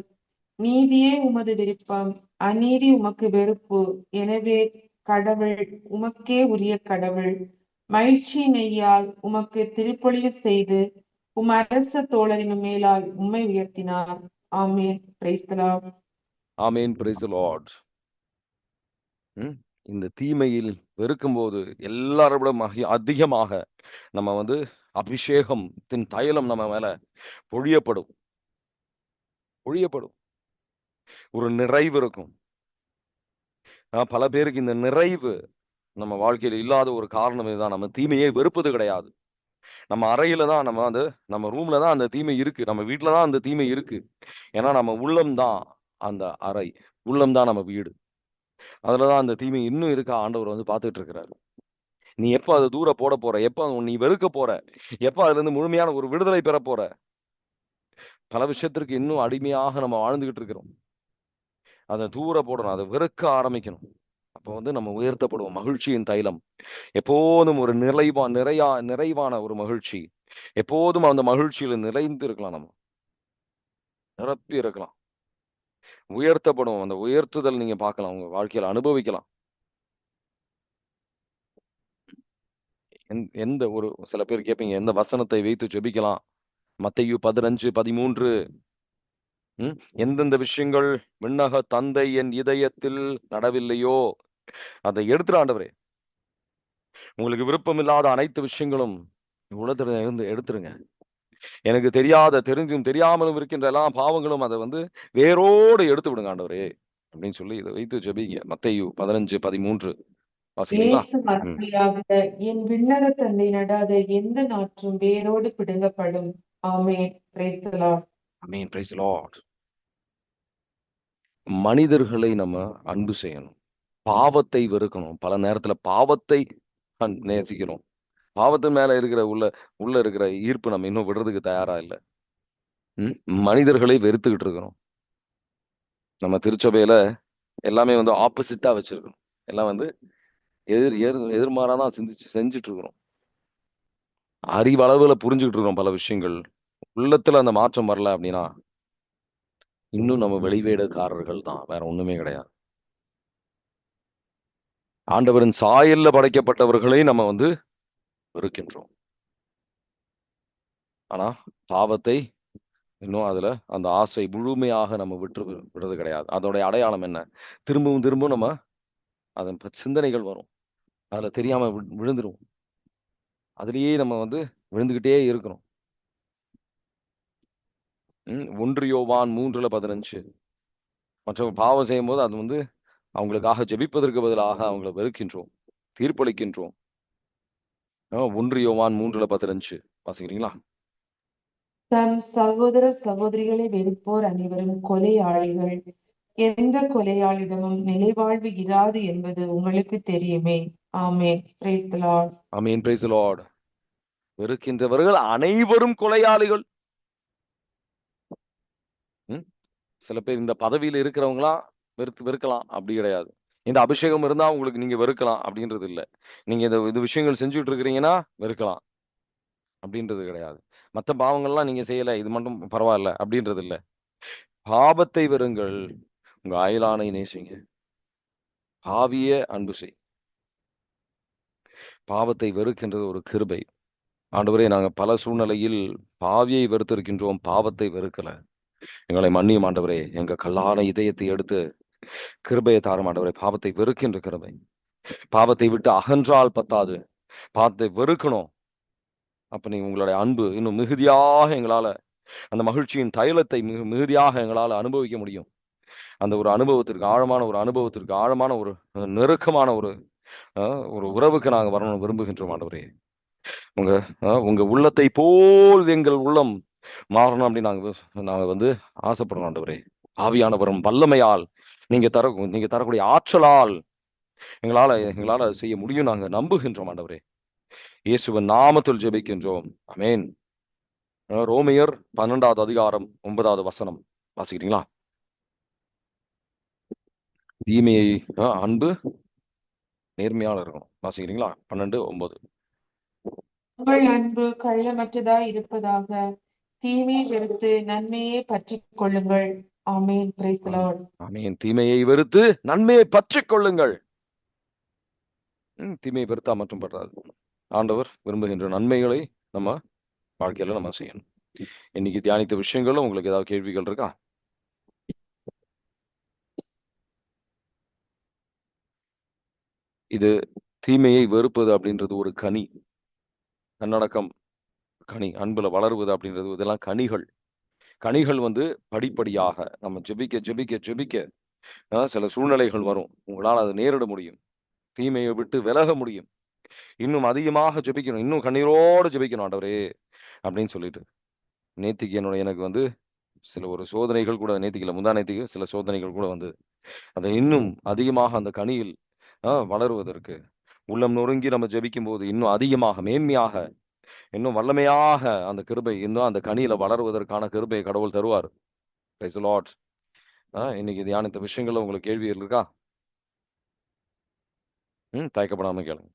நீதியே உமது விருப்பம், அநீதி உமக்கு வெறுப்பு. எனவே கடவுள் உமக்கே உரிய கடவுள். மகிழ்ச்சி நெய்யால் உமக்கு திருப்பொழிவு செய்து உம் அரச தோழரின் மேலால் உம்மை உயர்த்தினார். ஆமேன். Praise the Lord. ஆமேன். Praise the Lord. இந்த தீமையில் வெறுக்கும்போது எல்லாரை விட அதிகமாக நம்ம வந்து அபிஷேகத்தின் தைலம் நம்ம மேல பொழியப்படும். ஒரு நிறைவு இருக்கும். பல பேருக்கு இந்த நிறைவு நம்ம வாழ்க்கையில இல்லாத ஒரு காரணம் இதுதான். நம்ம தீமையை வெறுப்பது கிடையாது. நம்ம அறையில தான் நம்ம ரூம்ல தான் அந்த தீமை இருக்கு. நம்ம வீட்டுல தான் அந்த தீமை இருக்கு. ஏன்னா நம்ம உள்ளம்தான் அந்த அறை, உள்ளம்தான் நம்ம வீடு. அதுலதான் அந்த தீமை இன்னும் இருக்கா ஆண்டவர் வந்து பார்த்துட்டு இருக்கிறாரு. நீ எப்ப அதை தூர போட போற, எப்ப நீ வெறுக்க போற, எப்ப அதுல இருந்து முழுமையான ஒரு விடுதலை பெற போற? பல விஷயத்திற்கு இன்னும் அடிமையாக நம்ம வாழ்ந்துகிட்டு இருக்கிறோம். அதை தூர போடணும், அதை வெறுக்க ஆரம்பிக்கணும். அப்போ வந்து நம்ம உயர்த்தப்படுவோம். மகிழ்ச்சியின் தைலம் எப்போதும் ஒரு நிறைவான ஒரு மகிழ்ச்சி. எப்போதும் அந்த மகிழ்ச்சியில நிறைந்து இருக்கலாம், நம்ம நிரப்பி இருக்கலாம். உயர்த்தப்படும். அந்த உயர்த்துதல் நீங்க பார்க்கலாம், உங்க வாழ்க்கையில அனுபவிக்கலாம். எந்த ஒரு சில பேர் கேட்பீங்க, எந்த வசனத்தை வைத்து ஜெபிக்கலாம்? மத்தேயு 15:13. எந்தெந்த விஷயங்கள் விண்ணக தந்தை என் இதயத்தில் நடவில்லையோ அதை எடுத்துரு ஆண்டவரே. உங்களுக்கு விருப்பம் இல்லாத அனைத்து விஷயங்களும் உலகத்துல இருந்து எடுத்துருங்க. எனக்கு தெரிஞ்சும் தெரியாமலும் இருக்கின்ற எல்லா பாவங்களும் அதை வந்து வேரோடு எடுத்து விடுங்க ஆண்டவரே அப்படின்னு சொல்லி இதை வைத்து ஜெபிங்க. மத்தேயு 15:13 வாசிக்கிறீங்களா? இயேசு மறுமொழியாக, என் விண்ணக தந்தை நடாத எந்த நாற்றும் வேரோடு பிடுங்கப்படும். ஆமென். Praise the Lord. ஆமென். Praise the Lord. மனிதர்களை நம்ம அன்பு செய்யணும், பாவத்தை வெறுக்கணும். பல நேரத்துல பாவத்தை நேசிக்கிறோம். பாவத்து மேல இருக்கிற உள்ள இருக்கிற ஈர்ப்பு நம்ம இன்னும் விடுறதுக்கு தயாரா இல்லை. மனிதர்களை வெறுத்துக்கிட்டு இருக்கிறோம். நம்ம திருச்சபையில எல்லாமே வந்து ஆப்போசிட்டா வச்சிருக்கணும். எல்லாம் வந்து எதிர்மாறாதான் செஞ்சுட்டு இருக்கிறோம். அறிவளவுல புரிஞ்சுக்கிட்டு இருக்கிறோம் பல விஷயங்கள். உள்ளத்துல அந்த மாற்றம் வரல அப்படின்னா இன்னும் நம்ம வெளிவேடக்காரர்கள் தான், வேற ஒண்ணுமே கிடையாது. ஆண்டவரின் சாயல்ல படைக்கப்பட்டவர்களை நம்ம வந்து வெறுக்கின்றோம். ஆனா பாவத்தை இன்னும் அதுல அந்த ஆசை முழுமையாக நம்ம விடுறது கிடையாது. அதோடைய அடையாளம் என்ன? திரும்பவும் நம்ம அதன் சிந்தனைகள் வரும். அதுல தெரியாம விழுந்துரும். அதுலயே நம்ம வந்து விழுந்துகிட்டே இருக்கிறோம். 1 யோவான் 3:15. மற்றவங்க பாவம் செய்யும் போது அது வந்து அவங்களுக்காக ஜெபிப்பதற்கு பதிலாக அவங்களை வெறுக்கின்றோம், தீர்ப்பளிக்கின்றோம். 1 யோவான் 3:15 வாசிக்கிறீங்களா? தம் சகோதரர் சகோதரிகளை வெறுப்போர் அனைவரும் கொலையாளிகள். எந்த கொலையாளிடமும் நிலைவாழ்வு இராது என்பது உங்களுக்கு தெரியுமே. ஆமென். Praise the Lord. ஆமென். Praise the Lord. வெறுக்கின்றவர்கள் அனைவரும் கொலையாளிகள். சில பேர் இந்த பதவியில இருக்கிறவங்களாம் வெறுக்கலாம், அப்படி கிடையாது. இந்த அபிஷேகம் இருந்தா உங்களுக்கு நீங்க வெறுக்கலாம் அப்படின்றது இல்லை. நீங்க இந்த விஷயங்கள் செஞ்சுட்டு இருக்கிறீங்கன்னா வெறுக்கலாம் அப்படின்றது கிடையாது. மற்ற பாவங்கள்லாம் நீங்க செய்யல, இது மட்டும் பரவாயில்ல அப்படின்றது இல்லை. பாவத்தை வெறுங்கள், உங்க அயலானை நேசிங்க, பாவிய அன்பு செய். பாவத்தை வெறுக்கின்றது ஒரு கிருபை. ஆண்டவரே, நாங்க பல சூழ்நிலையில் பாவியை வெறுத்திருக்கின்றோம், பாவத்தை வெறுக்கல. எங்களை மன்னியும் ஆண்டவரே. எங்க கல்லான இதயத்தை எடுத்து கிருபையை தாரும் ஆண்டவரே. பாவத்தை வெறுக்கின்ற கிருபை. பாவத்தை விட்டு அகன்றால் பத்தாது, பாவத்தை வெறுக்கணும். அப்ப நீங்க உங்களுடைய அன்பு இன்னும் மிகுதியாக எங்களால அந்த மகிழ்ச்சியின் தைலத்தை மிகுதியாக எங்களால அனுபவிக்க முடியும். அந்த ஒரு அனுபவத்திற்கு, ஆழமான ஒரு நெருக்கமான ஒரு உறவுக்கு நாங்க வரணும் விரும்புகின்றோம் ஆண்டவரே. உங்க உள்ளத்தை போல் எங்கள் உள்ளம் மாறணும் அப்படின்னு நாங்க வந்து ஆசைப்படுறோம் ஆண்டவரே. ஆவியானவரும் வல்லமையால் நீங்க தரக்கூடிய ஆற்றலால் எங்களால செய்ய முடியும் நாங்க நம்புகின்றோம் ஆண்டவரே. இயேசுவின் நாமத்தில் ஜெபிக்கின்றோம். ஆமென். ரோமையர் 12:9 வாசிக்கிறீங்களா? தீமையை அன்பு நேர்மையாக இருக்கணும். வாசிக்கிறீங்களா? 12:9. உங்கள் அன்பு கள்ளமற்றதாய் இருப்பதாக, தீமையை வெறுத்து நன்மையே பற்றிக் கொள்ளுங்கள். ஆமென். Praise the Lord. ஆமென். தீமையை வெறுத்து நன்மையை பற்றிக் கொள்ளுங்கள். தீமையை வெறுத்தா மட்டும் படாது. ஆண்டவர் விரும்புகின்ற நன்மைகளை நம்ம வாழ்க்கையில நம்ம செய்யணும். இன்னைக்கு தியானித்த விஷயங்களும் உங்களுக்கு ஏதாவது கேள்விகள் இருக்கா? இது தீமையை வெறுப்பது அப்படின்றது ஒரு கனி. தன்னடக்கம் கனி. அன்புல வளருவது அப்படின்றது இதெல்லாம் கனிகள். கனிகள் படிப்படியாக நம்ம ஜெபிக்க ஜெபிக்க ஜெபிக்க சில சூழ்நிலைகள் வரும். உங்களால் அதை நேரிட முடியும். தீமையை விட்டு விலக முடியும். இன்னும் அதிகமாக ஜெபிக்கணும். இன்னும் கண்ணீரோடு ஜெபிக்கணும் ஆண்டவரே அப்படின்னு சொல்லிட்டு. நேத்திக்கு எனக்கு சில ஒரு சோதனைகள் கூட, நேத்திக்கு முந்தா நேத்திக்கு சில சோதனைகள் கூட அதை இன்னும் அதிகமாக அந்த கனியில் வளருவதற்கு உள்ளம் நொறுங்கி நம்ம ஜெபிக்கும் போது இன்னும் அதிகமாக மேன்மையாக இன்னும் வல்லமையாக அந்த கிருபை இன்னும் அந்த கனியில வளருவதற்கான கிருபை கடவுள் தருவார். Price the Lord. இன்னைக்கு தியானித்த விஷயங்கள்ல உங்களுக்கு கேள்வி இருக்கா? தயக்கப்படாம கேளுங்க.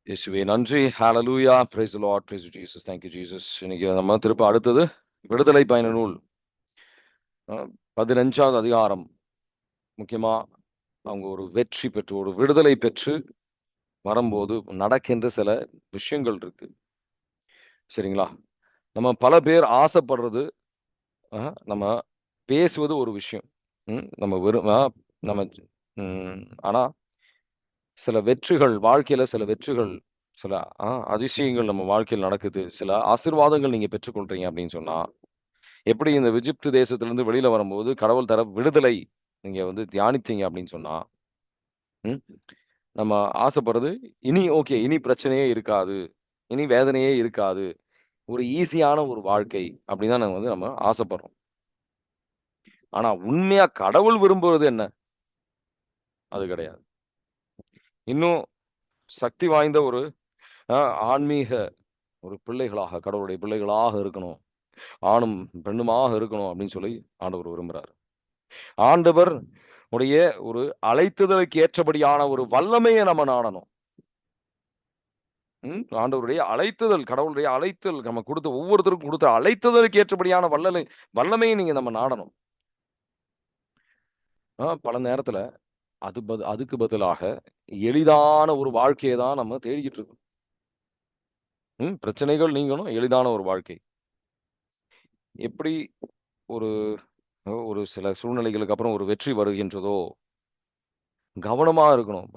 இயேசுவே நன்றி. ஹalleluya. praise the lord. praise Jesus. thank you Jesus. இன்னைக்கு நம்ம திருப்ப அடுத்தது விடுதலை பயண நூல் 15வது அதிகாரம். முக்கியமா அவங்க ஒரு வெற்றி பெற்று ஒரு விடுதலை பெற்று வரும்போது நடக்கின்ற சில விஷயங்கள் இருக்கு. சரிங்களா? நம்ம பல பேர் ஆசைப்படுறது, நம்ம பேசுவது ஒரு விஷயம். நம்ம ஆனா சில வெற்றிகள் வாழ்க்கையில, சில வெற்றிகள், சில அதிசயங்கள் நம்ம வாழ்க்கையில் நடக்குது. சில ஆசீர்வாதங்கள் நீங்க பெற்றுக்கொள்றீங்க அப்படின்னு சொன்னா, எப்படி இந்த எகிப்து தேசத்திலிருந்து வெளியில வரும்போது கடவுள் தர விடுதலை நீங்க தியானித்தீங்க அப்படின்னு சொன்னா, நம்ம ஆசைப்படுறது இனி பிரச்சனையே இருக்காது, இனி வேதனையே இருக்காது, ஒரு ஈஸியான ஒரு வாழ்க்கை அப்படிதான் நம்ம ஆசைப்படுறோம். ஆனா உண்மையா கடவுள் விரும்புவது என்ன? அது கிடையாது. இன்னும் சக்தி வாய்ந்த ஒரு ஆன்மீக ஒரு பிள்ளைகளாக, கடவுளுடைய பிள்ளைகளாக இருக்கணும், ஆணும் பெண்ணுமாக இருக்கணும் அப்படின்னு சொல்லி ஆண்டவர் விரும்புறாரு. ஆண்டவர் உடைய ஒரு அழைத்துதலுக்கு ஏற்றபடியான ஒரு வல்லமையை நம்ம நாடணும். ஆண்டவருடைய அழைத்துதல், கடவுளுடைய அழைத்தல், நம்ம கொடுத்த ஒவ்வொருத்தருக்கும் கொடுத்த அழைத்துதலுக்கு ஏற்றபடியான வல்லமையை நீங்க நம்ம நாடணும். பல நேரத்துல அதுக்கு பதிலாக எளிதான ஒரு வாழ்க்கையை தான் நம்ம தேடிக்கிட்டு இருக்கோம். பிரச்சனைகள் நீங்கணும், எளிதான ஒரு வாழ்க்கை. எப்படி ஒரு ஒரு சில சூழ்நிலைகளுக்கு அப்புறம் ஒரு வெற்றி வருகின்றதோ, கவனமா இருக்கணும்.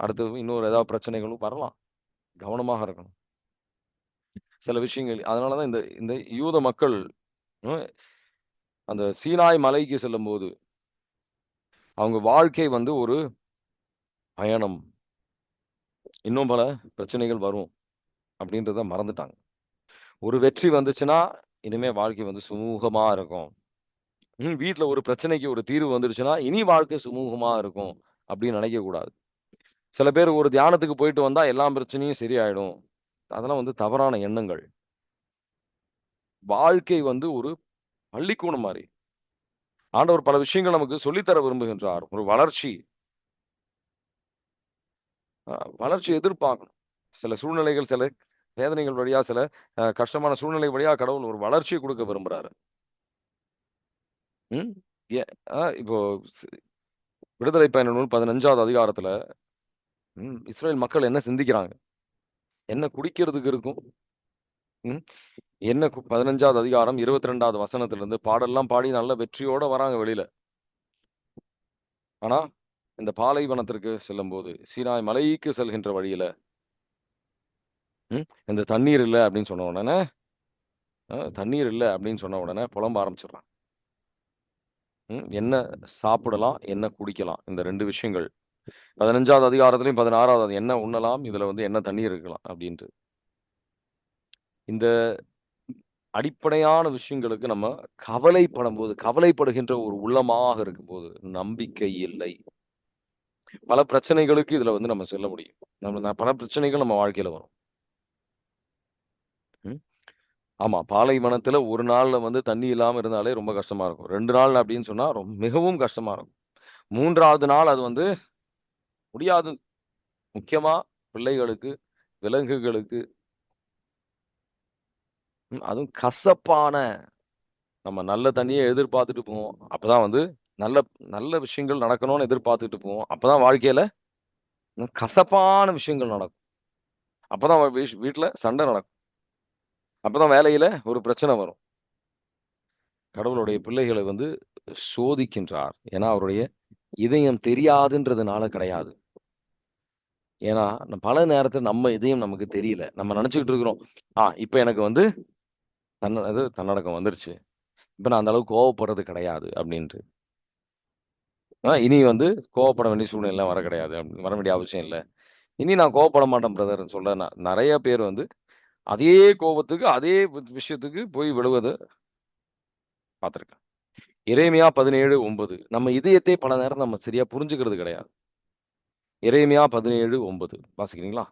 அடுத்து இன்னொரு ஏதாவது பிரச்சனைகளும் வரலாம். கவனமாக இருக்கணும். சில விஷயங்கள் அதனாலதான் இந்த யூத மக்கள் அந்த சீனாய் மலைக்கு செல்லும்போது அவங்க வாழ்க்கை ஒரு பயணம். இன்னும் பல பிரச்சனைகள் வரும் அப்படின்றத மறந்துட்டாங்க. ஒரு வெற்றி வந்துச்சுன்னா இனிமே வாழ்க்கை சுமூகமா இருக்கும். வீட்டுல ஒரு பிரச்சனைக்கு ஒரு தீர்வு வந்துடுச்சுன்னா இனி வாழ்க்கை சுமூகமா இருக்கும் அப்படின்னு நினைக்க கூடாது. சில பேர் ஒரு தியானத்துக்கு போயிட்டு வந்தா எல்லா பிரச்சனையும் சரியாயிடும். அதெல்லாம் தவறான எண்ணங்கள். வாழ்க்கை ஒரு பள்ளிக்கூடம் மாதிரி. ஆண்டவர் பல விஷயங்கள் நமக்கு சொல்லித்தர விரும்புகின்றார். ஒரு வளர்ச்சி எதிர்பார்க்கணும். சில சூழ்நிலைகள், சில வேதனைகள் வழியா, சில கஷ்டமான சூழ்நிலை வழியா கடவுள் ஒரு வளர்ச்சியை கொடுக்க விரும்புறாரு. இப்போ விடுதலை பயண நூல் 15வது அதிகாரத்துல இஸ்ரேல் மக்கள் என்ன சிந்திக்கிறாங்க, என்ன குடிக்கிறதுக்கு இருக்கும், என்ன 15வது அதிகாரம் 22வது வசனத்திலிருந்து பாடெல்லாம் பாடி நல்ல வெற்றியோட வராங்க வெளியில. ஆனா இந்த பாலைவனத்திற்கு செல்லும் போது, சீனாய் மலைக்கு செல்கின்ற வழியில இந்த தண்ணீர் இல்லை அப்படின்னு சொன்ன உடனே தண்ணீர் இல்லை அப்படின்னு சொன்ன உடனே புலம்ப ஆரம்பிச்சிடறான். என்ன சாப்பிடலாம், என்ன குடிக்கலாம், இந்த 2 விஷயங்கள் 15வது அதிகாரத்திலையும் 16வது என்ன உண்ணலாம், இதுல என்ன தண்ணீர் இருக்கலாம் அப்படின்ட்டு. இந்த அடிப்படையான விஷயங்களுக்கு நம்ம கவலைப்படுகின்ற ஒரு உள்ளமாக இருக்கும்போது நம்பிக்கை இல்லை. பல பிரச்சனைகளுக்கு இதுல வந்து நம்ம செல்ல முடியும். பல பிரச்சனைகள் நம்ம வாழ்க்கையில வரும். ம். ஆமா. பாலைவனத்துல ஒரு நாள்ல வந்து தண்ணி இல்லாம இருந்தாலே ரொம்ப கஷ்டமா இருக்கும். 2 நாள் அப்படின்னு சொன்னா மிகவும் கஷ்டமா இருக்கும். 3வது நாள் அது வந்து முடியாது. முக்கியமா பிள்ளைகளுக்கு, விலங்குகளுக்கு, அதுவும் கசப்பான நம்ம நல்ல தண்ணீய எதிர்பார்த்துட்டு போவோம். அப்பதான் வந்து நல்ல நல்ல விஷயங்கள் நடக்கணும்னு எதிர்பார்த்துட்டு போவோம். அப்பதான் வாழ்க்கையில கசப்பான விஷயங்கள் நடக்கும். அப்பதான் வீட்ல சண்டை நடக்கும். அப்பதான் வேலையில ஒரு பிரச்சனை வரும். கடவுளுடைய பிள்ளைகளை வந்து சோதிக்கின்றார். ஏன்னா, அவருடைய இதயம் தெரியாதுன்றதுனால கிடையாது. ஏன்னா, பல நேரத்துல நம்ம இதயம் நமக்கு தெரியல. நம்ம நெனச்சுக்கிட்டு இருக்கிறோம். இப்ப எனக்கு வந்து தன்னடக்கம் வந்துருச்சு. இப்ப நான் அந்த அளவுக்கு கோவப்படுறது கிடையாது அப்டின்ட்டு. இனி வந்து கோவப்பட வேண்டிய சூழ்நிலைலாம் வர கிடையாது. வர வேண்டிய அவசியம் இல்ல. இனி நான் கோவப்பட மாட்டேன் பிரதர்ன்னு சொல்ல நெறைய பேர் வந்து அதே கோவத்துக்கு, அதே விஷயத்துக்கு போய் விழுவத பார்த்துருக்கேன். எரேமியா 17:9 நம்ம இதயத்தை பல நேரம் நம்ம சரியா புரிஞ்சுக்கிறது கிடையாது. எரேமியா 17:9 வாசிக்கிறீங்களா?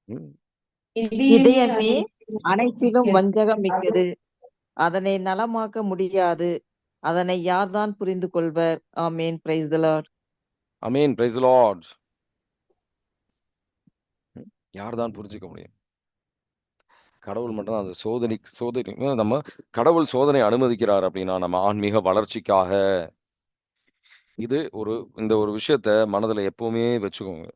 ம். இதயமே அனைத்திலும் வஞ்சகம் மிக்கது. அதனை நலமாக்க முடியாது. அதனை யார்தான் புரிந்து கொள்வர்? ஆமென். Praise the Lord. ஆமென். Praise the Lord. யார் தான் புரிஞ்சுக்க முடியும்? கடவுள் மட்டும் தான் அந்த சோதனை நம்ம கடவுள் சோதனை அனுமதிக்கிறார் அப்படின்னா, நம்ம ஆன்மீக வளர்ச்சிக்காக. இந்த ஒரு விஷயத்த மனதுல எப்பவுமே வச்சுக்கோங்க.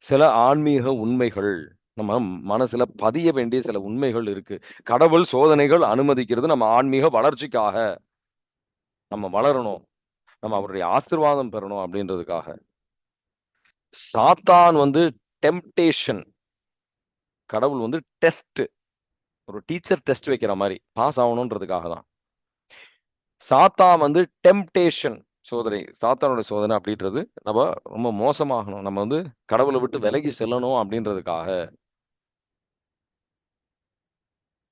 சில ஆன்மீக உண்மைகள் நம்ம மனசுல பதிய வேண்டிய சில உண்மைகள் இருக்கு. கடவுள் சோதனைகள் அனுமதிக்கிறது நம்ம ஆன்மீக வளர்ச்சிக்காக. நம்ம வளரணும். நம்ம அவருடைய ஆசீர்வாதம் பெறணும் அப்படின்றதுக்காக. சாத்தான் வந்து டெம்ப்டேஷன். கடவுள் வந்து டெஸ்ட். ஒரு டீச்சர் டெஸ்ட் வைக்கிற மாரி. பாஸ் ஆவணும்ன்றதுக்காக தான். சாத்தான் வந்து டெம்ப்டேஷன் சோதனை. சாத்தானுடைய சோதனை அப்படின்றது நம்ம ரொம்ப மோசமாகணும். நம்ம வந்து கடவுள விட்டு விலகி செல்லணும் அப்படின்றதுக்காக.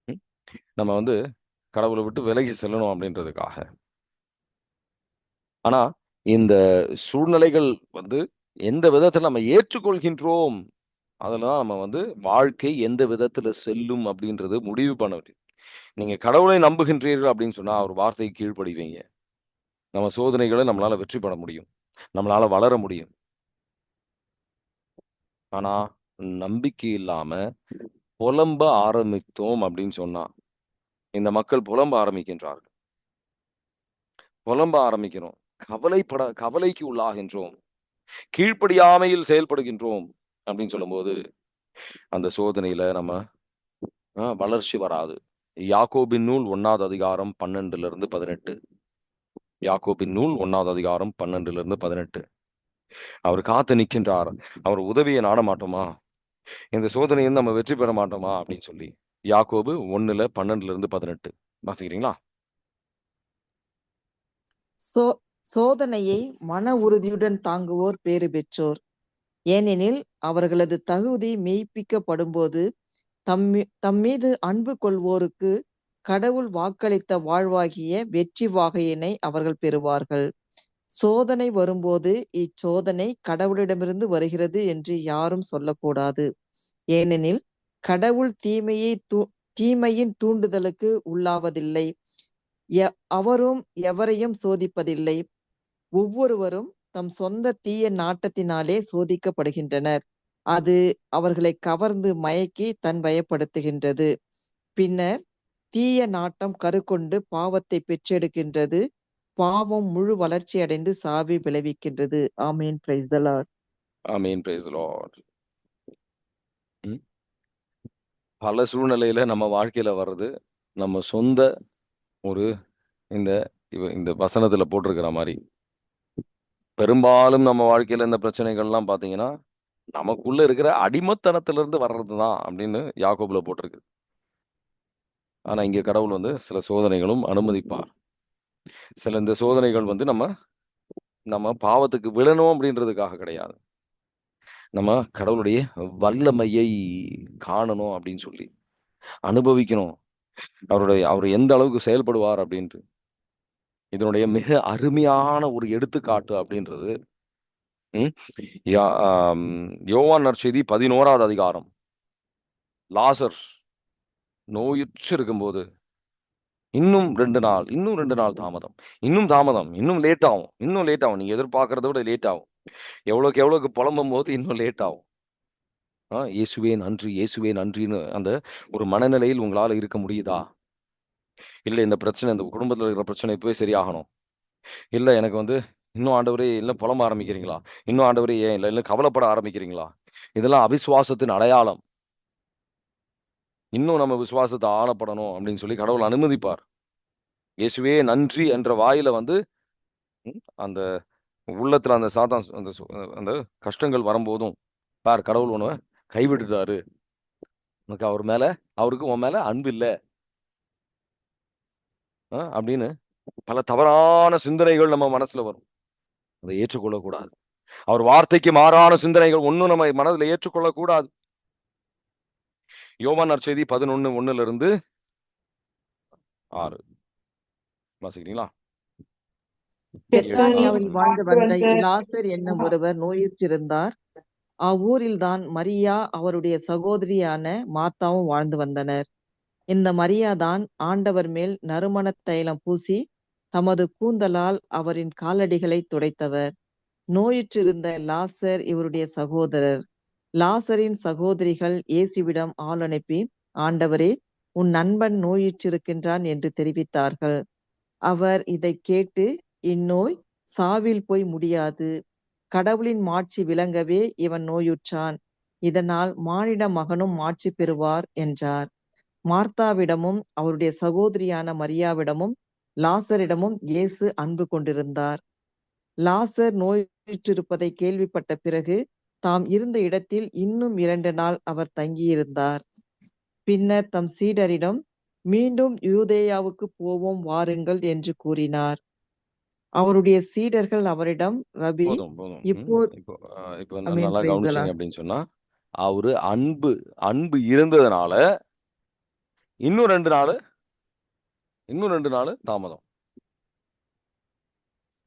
ம். நம்ம வந்து கடவுள விட்டு விலகி செல்லணும் அப்படின்றதுக்காக. ஆனா, இந்த சூழ்நிலைகள் வந்து எந்த விதத்துல நம்ம ஏற்றுக்கொள்கின்றோம், அதுல தான் நம்ம வந்து வாழ்க்கை எந்த விதத்துல செல்லும் அப்படின்றது முடிவு பண்ண முடியும். நீங்க கடவுளை நம்புகின்றீர்கள் அப்படின்னு சொன்னா, அவர் வார்த்தைக்கு கீழ்ப்படிவீங்க. நம்ம சோதனைகள நம்மளால வெற்றி பெற முடியும். நம்மளால வளர முடியும். ஆனா, நம்பிக்கை இல்லாம புலம்ப ஆரம்பித்தோம் அப்படின்னு சொன்னா, இந்த மக்கள் புலம்ப ஆரம்பிக்கின்றார்கள். புலம்ப ஆரம்பிக்கிறோம். கவலைக்கு உள்ளாகின்றோம். கீழ்ப்படியாமையில் செயல்படுகின்றோம் அப்படின்னு சொல்லும்போது, அந்த சோதனையில நம்ம வளர்ச்சி வராது. யாக்கோபின் நூல் 1வது அதிகாரம் 12லிருந்து 18. யாக்கோபின் நூல் 1வது அதிகாரம் 12லிருந்து 18. அவர் காத்து நிற்கின்றார். அவர் உதவியை நாட மாட்டோமா? இந்த சோதனையில் நம்ம வெற்றி பெற மாட்டோமா? அப்படின்னு சொல்லி. யாக்கோபு 1:12லிருந்து 18 வாசிக்கிறீங்களா? சோதனையை மன உறுதியுடன் தாங்குவோர் பேறு பெற்றோர். ஏனெனில் அவர்களது தகுதி மெய்ப்பிக்கப்படும்போது தம்மீது அன்பு கொள்வோருக்கு கடவுள் வாக்களித்த வாழ்வாகிய வெற்றி வாகையினை அவர்கள் பெறுவார்கள். சோதனை வரும்போது இச்சோதனை கடவுளிடமிருந்து வருகிறது என்று யாரும் சொல்லக்கூடாது. ஏனெனில் கடவுள் தீமையின் தூண்டுதலுக்கு உள்ளாவதில்லை. அவரும் எவரையும் சோதிப்பதில்லை. ஒவ்வொருவரும் தம் சொந்த தீய நாட்டத்தினாலே சோதிக்கப்படுகின்றனர். அது அவர்களை கவர்ந்து மயக்கி பயப்படுத்துகின்றது. பின்னர் தீய நாட்டம் கருக்கொண்டு பாவத்தை பெற்றெடுக்கின்றது. பாவம் முழு வளர்ச்சி அடைந்து சாவி விளைவிக்கின்றது. ஆமீன். Praise the Lord. ஆமீன். Praise the Lord. பல சூழ்நிலையில நம்ம வாழ்க்கையில வர்றது நம்ம சொந்த ஒரு இந்த வசனத்துல போட்டிருக்கிற மாரி. பெரும்பாலும் நம்ம வாழ்க்கையில இந்த பிரச்சனைகள்லாம் பார்த்தீங்கன்னா, நமக்குள்ள இருக்கிற அடிமைத்தனத்திலிருந்து வர்றதுதான் அப்படின்னு யாக்கோபுல போட்டிருக்கு. ஆனா இங்க கடவுள் வந்து சில சோதனைகளும் அனுமதிப்பார். சில இந்த சோதனைகள் வந்து நம்ம பாவத்துக்கு விழணும் அப்படின்றதுக்காக கிடையாது. நம்ம கடவுளுடைய வல்லமையை காணணும் அப்படின்னு சொல்லி, அனுபவிக்கணும். அவர் எந்த அளவுக்கு செயல்படுவார் அப்படின்ட்டு. இதனுடைய மிக அருமையான ஒரு எடுத்துக்காட்டு அப்படின்றது ம், யோவான் நற்செய்தி 11வது அதிகாரம். லாசர் நோயுற்று இருக்கும்போது இன்னும் 2 நாள் தாமதம், இன்னும் லேட் ஆகும், நீங்க எதிர்பார்க்கறத விட லேட் ஆகும். எவ்வளவுக்கு புலம்பும் போது இன்னும் லேட் ஆகும். இயேசுவே நன்றி, இயேசுவே நன்றின்னு அந்த ஒரு மனநிலையில் உங்களால இருக்க முடியுதா? இல்ல இந்த குடும்பத்துல இருக்கிற பிரச்சனை இப்பவே சரியாகணும். இல்ல எனக்கு இன்னும் ஆண்டவரே இல்ல புலம்ப ஆரம்பிக்கிறீங்களா? இன்னும் ஆண்டவரே ஏன் இல்ல கவலைப்பட ஆரம்பிக்கிறீங்களா? இதெல்லாம் அவிசுவாசத்தின் அடையாளம். இன்னும் நம்ம விசுவாசத்தை ஆழப்படணும் அப்படின்னு சொல்லி கடவுள் அனுமதிப்பார். இயேசுவே நன்றி என்ற வாயில அந்த உள்ளத்துல அந்த சாத்தான் அந்த கஷ்டங்கள் வரும்போதும் பார் கடவுள் உன்னை கைவிட்டுட்டாரு. உனக்கு அவருக்கு உன் மேல அன்பு இல்ல அப்படின்னு பல தவறான சிந்தனைகள் நம்ம மனசுல வரும். அதை ஏற்றுக்கொள்ளக்கூடாது. அவர் வார்த்தைக்கு மாறான சிந்தனைகள் ஒன்னும் நம்ம மனதில் ஏற்றுக்கொள்ளக்கூடாது. யோவான் நற்செய்தி 11:1 6 வாசிக்கிறீங்களா? பெத்தானியாவில் வாழ்ந்து வந்த லாசர் என்னும் ஒருவர் நோயுற்றிருந்தார். அவ்வூரில்தான் மரியா அவருடைய சகோதரியான மார்த்தாவும் வாழ்ந்து வந்தனர். இந்த மரியாதான் ஆண்டவர் மேல் நறுமணத் தைலம் பூசி தமது கூந்தலால் அவரின் காலடிகளை துடைத்தவர். நோயுற்றிருந்த லாசர் இவருடைய சகோதரர். லாசரின் சகோதரிகள் இயேசுவிடம் ஆள் அனுப்பி, ஆண்டவரே, உன் நண்பன் நோயுற்றிருக்கின்றான் என்று தெரிவித்தார்கள். அவர் இதை கேட்டு, இந்நோய் சாவில் போய் முடியாது, கடவுளின் மாட்சி விளங்கவே இவன் நோயுற்றான், இதனால் மானிட மகனும் மாட்சி பெறுவார் என்றார். மார்த்தாவிடமும் அவருடைய சகோதரியான மரியாவிடமும் லாசரிடமும் இயேசு அன்பு கொண்டிருந்தார். லாசர் நோயுற்றிருப்பதை கேள்விப்பட்ட பிறகு தாம் இருந்த இடத்தில் இன்னும் 2 நாள் அவர் தங்கியிருந்தார். பின்னர் தம் சீடரிடம், மீண்டும் யூதேயாவுக்கு போவோம் வாருங்கள் என்று கூறினார். அவருடைய சீடர்கள் அவரிடம், ரபி, இப்போ நல்லா கவனிச்சீங்க அப்படின்னு சொன்னா, அவரு அன்பு இருந்ததுனால இன்னும் 2 நாள் தாமதம்.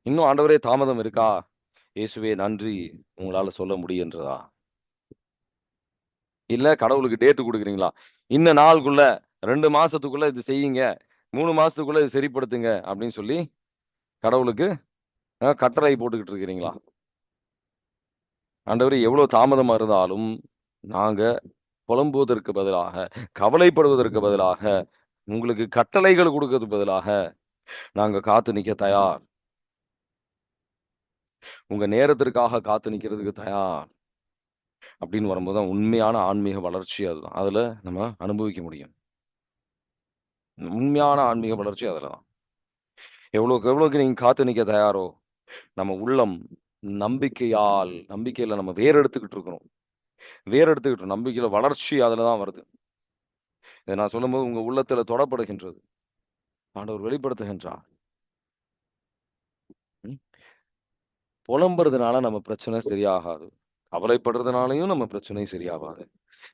இன்னும் ஆண்டவரே தாமதம் இருக்கா? இயேசுவே நன்றி உங்களால சொல்ல முடியுன்றதா? இல்ல கடவுளுக்கு டேட்டு கொடுக்குறீங்களா? இந்த நாளுக்குள்ள 2 மாசத்துக்குள்ள இது செய்யுங்க, 3 மாசத்துக்குள்ள இது சரிப்படுத்துங்க அப்படின்னு சொல்லி கடவுளுக்கு கட்டளை போட்டுக்கிட்டு இருக்கிறீங்களா? ஆண்டவரே எவ்வளவு தாமதமா இருந்தாலும் நாங்க புலம்புவதற்கு பதிலாக, கவலைப்படுவதற்கு பதிலாக, உங்களுக்கு கட்டளைகள் கொடுக்கறதுக்கு பதிலாக நாங்க காத்து நிக்க தயார். உங்க நேரத்திற்காக காத்து நிக்கிறதுக்கு தயார் அப்படின்னு வரும்போதுதான் உண்மையான ஆன்மீக வளர்ச்சி. அதுதான் அதுல நம்ம அனுபவிக்க முடியும். உண்மையான ஆன்மீக வளர்ச்சி அதுலதான். எவ்வளவுக்கு நீங்க காத்து நிக்க தயாரோ, நம்ம உள்ளம் நம்பிக்கையில நம்ம வேர் எடுத்துக்கிட்டு நம்பிக்கையில வளர்ச்சி அதுலதான் வருது. இதை நான் சொல்லும்போது உங்க உள்ளத்துல தொடப்படுகின்றது, ஆண்டவர் வெளிப்படுத்துகின்றார். புலம்புறதுனால நம்ம பிரச்சனை சரியாகாது, கவலைப்படுறதுனாலையும் நம்ம பிரச்சனை சரியாகாது.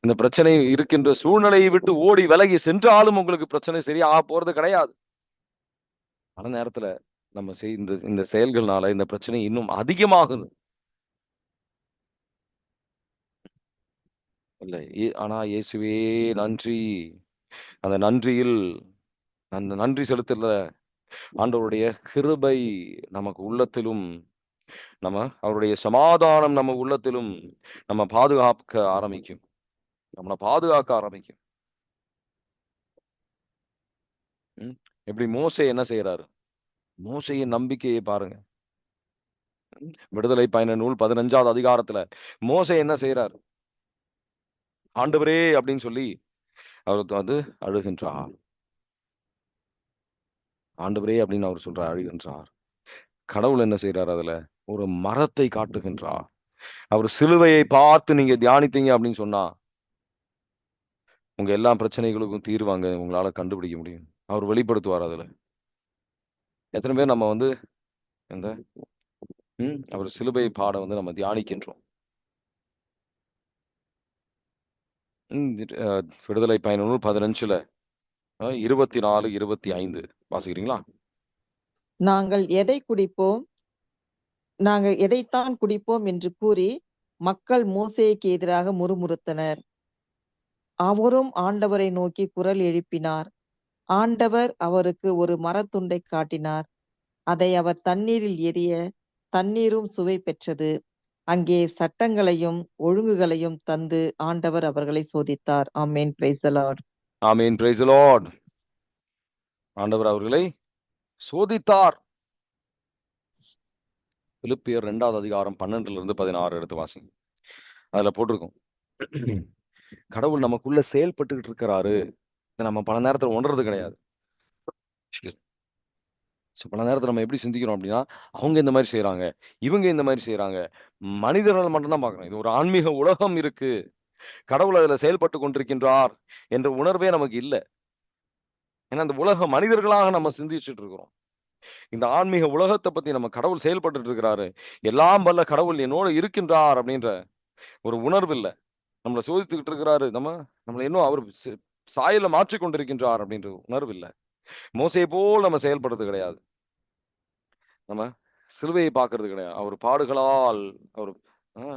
இந்த பிரச்சனை இருக்கின்ற சூழ்நிலையை விட்டு ஓடி விலகி சென்றாலும் உங்களுக்கு பிரச்சனை சரியாக போறது கிடையாது. பல நேரத்துல நம்ம இந்த செயல்கள்னால இந்த பிரச்சனை இன்னும் அதிகமாகுது. இல்ல ஆனா இயேசுவே நன்றி, அந்த நன்றி செலுத்தல ஆண்டவருடைய கிருபை நமக்கு உள்ளத்திலும், அவருடைய சமாதானம் நம்ம உள்ளத்திலும் நம்ம பாதுகாக்க ஆரம்பிக்கும். எப்படி மோசே என்ன செய்யறாரு? மோசையின் நம்பிக்கையை பாருங்க. விடுதலை பயண நூல் 15வது அதிகாரத்துல மோசே என்ன செய்யறாரு? ஆண்டவரே அப்படின்னு சொல்லி அவர் அழுகின்றார். ஆண்டவரே அப்படின்னு அவர் சொல்றார், அழுகின்றார். கடவுள் என்ன செய்யறார்? அதுல ஒரு மரத்தை காட்டுகின்றார். அவர் சிலுவையை பார்த்து நீங்க தியானித்தீங்க அப்படின்னு சொன்னா உங்க எல்லா பிரச்சனைகளுக்கும் தீர்வாங்க உங்களால கண்டுபிடிக்க முடியும். அவர் வெளிப்படுத்துவார். அதுல எத்தனை பேர் நம்ம இந்த அவர் சிலுவை பாட நம்ம தியானிக்கின்றோம். விடுதலை பயண நூல் 15ல 24, 25 வாசிக்கிறீங்களா? நாங்கள் எதைத்தான் குடிப்போம் என்று கூறி மக்கள் மோசேக்கு எதிராக முறுமுறுத்தனர். அவரும் ஆண்டவரை நோக்கி குரல் எழுப்பினார். ஆண்டவர் அவருக்கு ஒரு மரத்துண்டை காட்டினார். அதை அவர் தண்ணீரில் எறிய தண்ணீரும் சுவை பெற்றது. அங்கே சட்டங்களையும் ஒழுங்குகளையும் தந்து ஆண்டவர் அவர்களை சோதித்தார். ஆமென். Praise the Lord. ஆமீன். Praise the Lord. ஆண்டவர் அவர்களை சோதித்தார். பிலிப்பியர் 2வது அதிகாரம் 12-16 எடுத்து வாசிங்க. அதுல போட்டிருக்கும், கடவுள் நமக்குள்ள செயல்பட்டுக்கிட்டு இருக்கிறாரு. இதை நம்ம பல நேரத்துல உணர்றது கிடையாது. பல நேரத்துல நம்ம எப்படி சிந்திக்கிறோம் அப்படின்னா, அவங்க இந்த மாதிரி செய்யறாங்க, இவங்க இந்த மாதிரி செய்யறாங்க, மனிதர்கள் மட்டும்தான் பார்க்கணும். இது ஒரு ஆன்மீக உலகம் இருக்கு, கடவுள் அதுல செயல்பட்டு கொண்டிருக்கின்றார் என்ற உணர்வே நமக்கு இல்லை. ஏன்னா அந்த உலக மனிதர்களாக நம்ம சிந்திச்சுட்டு இருக்கிறோம். இந்த ஆன்மீக உலகத்தை பத்தி நம்ம கடவுள் செயல்பட்டு இருக்கிறாரு, எல்லாம் வல்ல கடவுள் என்னோட இருக்கின்றார் அப்படின்ற ஒரு உணர்வு இல்லை. நம்மளை சோதித்துக்கிட்டு இருக்கிறாரு, நம்மளை இன்னும் அவர் சாயல மாற்றி கொண்டிருக்கின்றார் அப்படின்ற உணர்வு இல்லை. மோசையை போல் நம்ம செயல்படுறது கிடையாது. நம்ம சிலுவையை பார்க்கறது கிடையாது. அவர் பாடுகளால் அவர்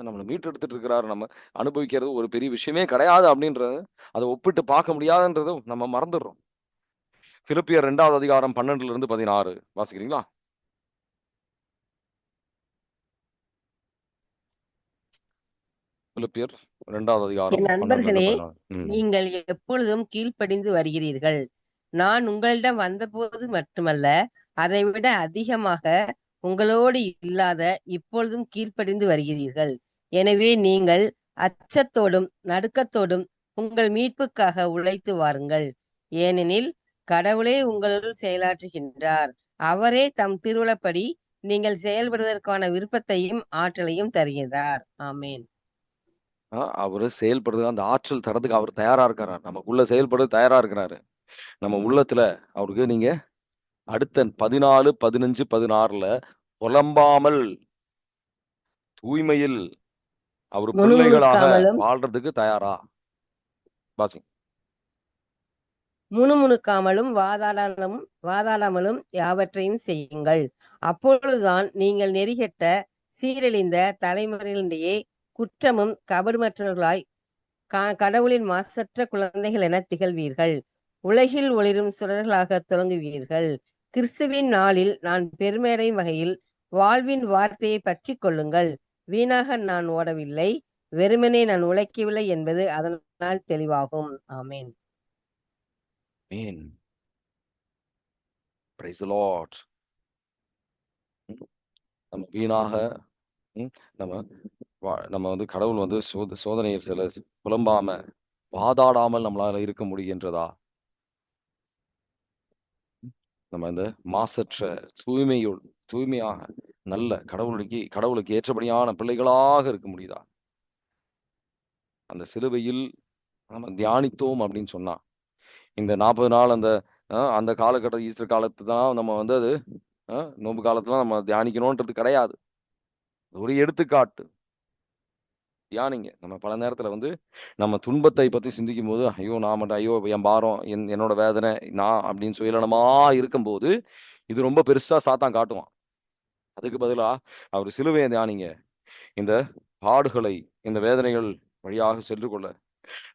நம்மளை மீட்டெடுத்துட்டு இருக்கிறாரு. நம்ம அனுபவிக்கிறது ஒரு பெரிய விஷயமே கிடையாது அப்படின்றது, அதை ஒப்பிட்டு பார்க்க முடியாதுன்றதும் நம்ம மறந்துடுறோம். பிலிப்பியர் 2வது அதிகாரம் 12-16 வாசிக்கிறீங்களா? பிலிப்பியர் 2வது அதிகாரம் என் நண்பர்களே, 12-16. நீங்கள் எப்பொழுதும் கீழ்ப்படிந்து வருகிறீர்கள். நான் உங்களிடம் வந்தபோது மட்டுமல்ல, அதைவிட அதிகமாக உங்களோடு இல்லாத இப்பொழுதும் கீழ்ப்படிந்து வருகிறீர்கள். எனவே நீங்கள் அச்சத்தோடும் நடுக்கத்தோடும் உங்கள் மீட்புக்காக உழைத்து வாருங்கள். ஏனெனில் கடவுளே உங்களுள் செயலாற்றுகின்றார். அவரே தம் திருவுளப்படி நீங்கள் செயல்படுவதற்கான விருப்பத்தையும் ஆற்றலையும் தருகின்றார். ஆமேன். அவரு செயல்படுறது, அந்த ஆற்றல் தரதுக்கு அவர் தயாரா இருக்காரு. நமக்குள்ள செயல்படுறது தயாரா இருக்கிறாரு. நம்ம உள்ளத்துல அவருக்கு நீங்க அடுத்த 14, 15, 16 புலம்பாமல் தூய்மையில் அவர் பிள்ளைகளாக வாழ்றதுக்கு தயாரா? வாசி. முணுமுணுக்காமலும் வாதாடாமலும் யாவற்றையும் செய்யுங்கள். அப்பொழுதுதான் நீங்கள் நெறிகெட்ட சீரழிந்த தலைமுறையிலேயே குற்றமும் கபடுமற்றவர்களாய் கடவுளின் மாசற்ற குழந்தைகள் என திகழ்வீர்கள். உலகில் ஒளிரும் சுடர்களாக தொடங்குவீர்கள். கிறிஸ்துவின் நாளில் நான் பெருமையடையும் வகையில் வாழ்வின் வார்த்தையை பற்றி கொள்ளுங்கள். வீணாக நான் ஓடவில்லை, வெறுமனே நான் உழைக்கவில்லை என்பது அதனால் தெளிவாகும். ஆமேன். Praise the Lord. நம்ம வீணாக நம்ம வந்து கடவுள் வந்து சோதனையில் சில புலம்பாம வாதாடாமல் நம்மளால இருக்க முடிகின்றதா? நம்ம இந்த மாசற்ற தூய்மையாக நல்ல கடவுளுக்கு ஏற்றபடியான பிள்ளைகளாக இருக்க முடியுதா? அந்த சிலுவையில் நம்ம தியானித்தோம் அப்படின்னு சொன்னா, இந்த 40 நாள் அந்த காலகட்ட ஈஸ்டர் காலத்து தான் நம்ம வந்து அது நோன்பு காலத்துல நம்ம தியானிக்கணும்ன்றது கிடையாது. ஒரு எடுத்துக்காட்டு. தியானிங்க. நம்ம பல நேரத்துல வந்து நம்ம துன்பத்தை பத்தி சிந்திக்கும் போது, ஐயோ நான் மட்டும், ஐயோ என் பாரம், என்னோட வேதனை, நான் அப்படின்னு சுயநலமா இருக்கும்போது இது ரொம்ப பெருசா சாத்தான் காட்டுவான். அதுக்கு பதிலா அவர் சிலுவையை தியானிங்க. இந்த பாடுகளை, இந்த வேதனைகள் வழியாக சென்று கொள்ள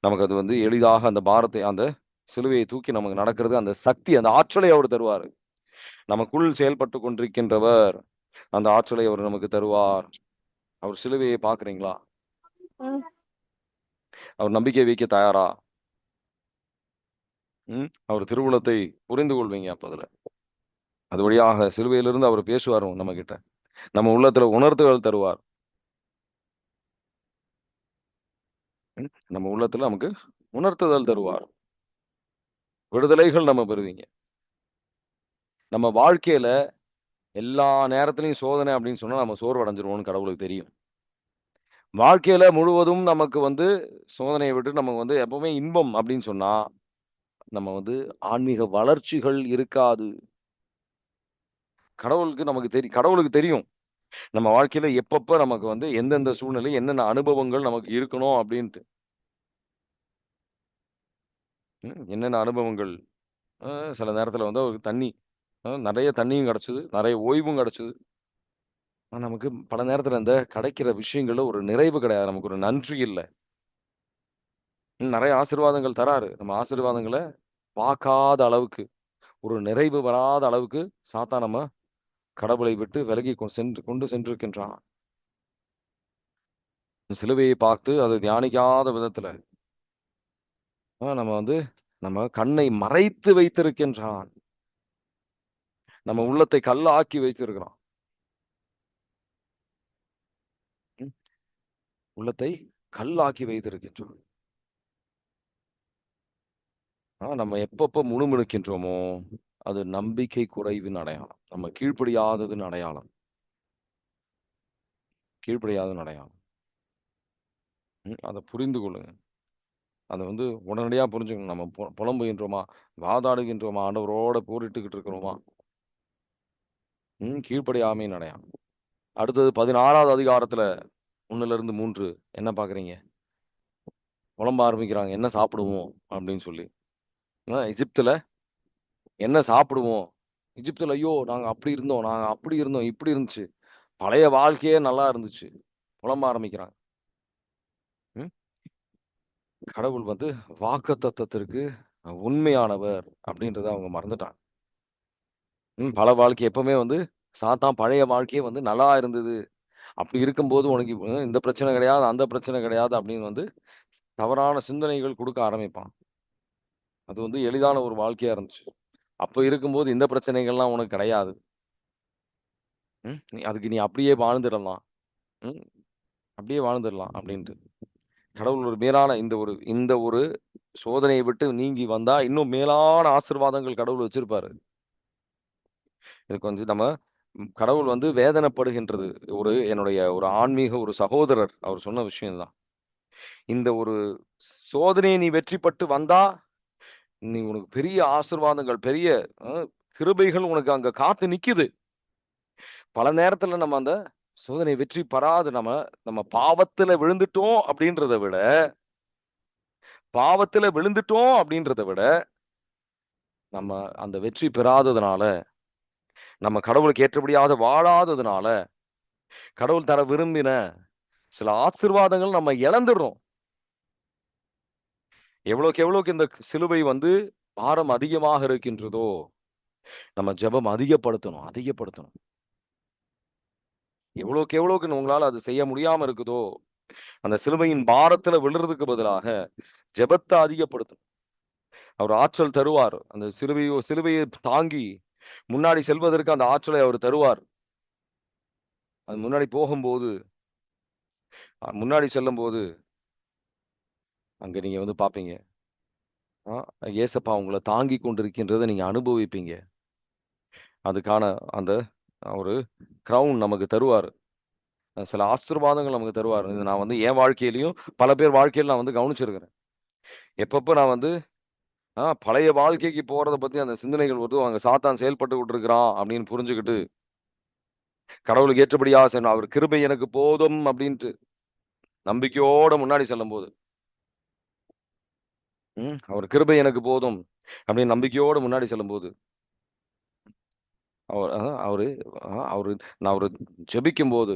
நமக்கு அது வந்து எளிதாக அந்த பாரத்தை, அந்த சிலுவையை தூக்கி நமக்கு நடக்கிறது, அந்த சக்தி, அந்த ஆற்றலை அவர் தருவார். நமக்குள் செயல்பட்டு கொண்டிருக்கின்றவர் அந்த ஆற்றலை அவர் நமக்கு தருவார். அவர் சிலுவையை பாக்குறீங்களா? அவர் நம்பிக்கை வைக்க தயாரா? அவர் திருவுளத்தை புரிந்து கொள்வீங்க. அப்ப அது வழியாக சிலுவையிலிருந்து அவர் பேசுவார் நம்ம கிட்ட, நம்ம உள்ளத்துல உணர்த்துகள் தருவார். நம்ம உள்ளத்துல நமக்கு உணர்த்துதல் தருவார். விடுதலைகள் நம்ம பெறுவீங்க. நம்ம வாழ்க்கையில எல்லா நேரத்திலையும் சோதனை அப்படின்னு சொன்னா நம்ம சோர்வடைஞ்சிருவோம்னு கடவுளுக்கு தெரியும். வாழ்க்கையில முழுவதும் நமக்கு வந்து சோதனையை விட்டு நமக்கு வந்து எப்பவுமே இன்பம் அப்படின்னு சொன்னா நம்ம வந்து ஆன்மீக வளர்ச்சிகள் இருக்காது. கடவுளுக்கு தெரியும் நம்ம வாழ்க்கையில எப்பப்ப நமக்கு வந்து எந்தெந்த சூழ்நிலை, என்னென்ன அனுபவங்கள் நமக்கு இருக்கணும் அப்படின்ட்டு. என்னென்ன அனுபவங்கள் சில நேரத்துல வந்து அவருக்கு தண்ணி நிறைய தண்ணியும் கிடைச்சது, நிறைய ஓய்வும் கிடைச்சது. ஆனா நமக்கு பல நேரத்துல இந்த கிடைக்கிற விஷயங்கள்ல ஒரு நிறைவு கிடையாது. நமக்கு ஒரு நன்றி இல்ல. நிறைய ஆசீர்வாதங்கள் தராரு. நம்ம ஆசீர்வாதங்கள பார்க்காத அளவுக்கு, ஒரு நிறைவு வராத அளவுக்கு சாத்தான் நம்ம கடவுளை விட்டு விலகி கொண்டு சென்றிருக்கின்றான். சிலுவையை பார்த்து அதை தியானிக்காத விதத்துல நம்ம வந்து நம்ம கண்ணை மறைத்து வைத்திருக்கின்றான். நம்ம உள்ளத்தை கல்லாக்கி வைத்திருக்கிறான். ம், உள்ளத்தை கல்லாக்கி வைத்திருக்கின்றான். நம்ம எப்பப்ப முணுமுணுக்கின்றோமோ அது நம்பிக்கை குறைவின் அடையாளம். நம்ம கீழ்ப்படியாததுன்னு அடையாளம். கீழ்ப்படியாததுன்னு அடையாளம். அதை புரிந்து கொள்ளுங்க. அதை வந்து உடனடியா புரிஞ்சுக்கணும். நம்ம புலம்புகின்றோமா, வாதாடுகின்றோமா, ஆண்டவரோட போரிட்டுக்கிட்டு இருக்கிறோமா, கீழ்ப்படியாமைன்னு அடையாளம். அடுத்தது 16வது அதிகாரத்துல 1-3 என்ன பாக்குறீங்க? புலம்ப ஆரம்பிக்கிறாங்க. என்ன சாப்பிடுவோம் அப்படின்னு சொல்லி. எகிப்துல என்ன சாப்பிடுவோம்? எகிப்துல ஐயோ நாங்க அப்படி இருந்தோம், நாங்க அப்படி இருந்தோம், இப்படி இருந்துச்சு. பழைய வாழ்க்கையே நல்லா இருந்துச்சு. புலம்ப ஆரம்பிக்கிறாங்க. கடவுள் வந்து வாக்குத்தத்தத்திற்கு உண்மையானவர் அப்படின்றத அவங்க மறந்துட்டாங்க. பல வாழ்க்கை எப்பவுமே வந்து சாத்தான் பழைய வாழ்க்கையே வந்து நல்லா இருந்தது. அப்படி இருக்கும்போது உனக்கு இந்த பிரச்சனை கிடையாது, அந்த பிரச்சனை கிடையாது அப்படின்னு வந்து தவறான சிந்தனைகள் கொடுக்க ஆரம்பிப்பான். அது வந்து எளிதான ஒரு வாழ்க்கையா இருந்துச்சு. அப்ப இருக்கும்போது இந்த பிரச்சனைகள்லாம் உனக்கு கிடையாது. அதுக்கு நீ அப்படியே வாழ்ந்துடலாம். அப்படியே வாழ்ந்துடலாம் அப்படின்ட்டு. கடவுள் ஒரு மேலான இந்த ஒரு சோதனையை விட்டு நீங்கி வந்தா இன்னும் மேலான ஆசீர்வாதங்கள் கடவுள் வச்சிருப்பாரு. இதுக்கு வந்து நம்ம கடவுள் வந்து வேதனைப்படுகின்றது. என்னுடைய ஒரு ஆன்மீக ஒரு சகோதரர் அவர் சொன்ன விஷயம்தான். இந்த ஒரு சோதனையை நீ வெற்றிப்பட்டு வந்தா நீ உனக்கு பெரிய ஆசீர்வாதங்கள், பெரிய கிருபைகள் உனக்கு அங்க காத்து நிக்குது. பல நேரத்துல நம்ம அந்த சோதனை வெற்றி பெறாது நம்ம பாவத்துல விழுந்துட்டோம் அப்படின்றத விட நம்ம அந்த வெற்றி பெறாததுனால, நம்ம கடவுளுக்கு ஏற்றபடியாக வாழாததுனால, கடவுள் தர விரும்பின சில ஆசீர்வாதங்கள் நம்ம இழந்துடுறோம். எவ்வளவுக்கு இந்த சிலுவை வந்து பாரம் அதிகமாக இருக்கின்றதோ, நம்ம ஜெபம் அதிகப்படுத்தணும். எவ்வளவுக்கு உங்களால அது செய்ய முடியாம இருக்குதோ, அந்த சிலுவையின் பாரத்துல விழுறதுக்கு பதிலாக ஜெபத்தை அதிகப்படுத்தணும். அவர் ஆற்றல் தருவார். அந்த சிலுவையை தாங்கி முன்னாடி செல்வதற்கு அந்த ஆற்றலை அவர் தருவார். அது முன்னாடி செல்லும் போது அங்க நீங்க வந்து பாப்பீங்க. ஏசப்பா உங்களை தாங்கி கொண்டிருக்கின்றதை நீங்க அனுபவிப்பீங்க. அதுக்கான அந்த ஒரு கிரவுன் நமக்கு தருவாரு. சில ஆசீர்வாதங்கள் நமக்கு தருவாரு. இது நான் வந்து என் வாழ்க்கையிலையும் பல பேர் வாழ்க்கையில நான் வந்து கவனிச்சிருக்கிறேன். எப்பப்ப நான் வந்து பழைய வாழ்க்கைக்கு போறத பத்தி அந்த சிந்தனைகள் வருதோ அங்க சாத்தான் செயல்பட்டு கொண்டிருக்கிறான் அப்படின்னு புரிஞ்சுக்கிட்டு கடவுளுக்கு ஏற்றபடியா செய்யணும். அவர் கிருபை எனக்கு போதும் அப்படின்ட்டு நம்பிக்கையோட முன்னாடி செல்லும் போது அவர் கிருபை எனக்கு போதும் அப்படின்னு நம்பிக்கையோட முன்னாடி செல்லும் போது நான் ஜெபிக்கும் போது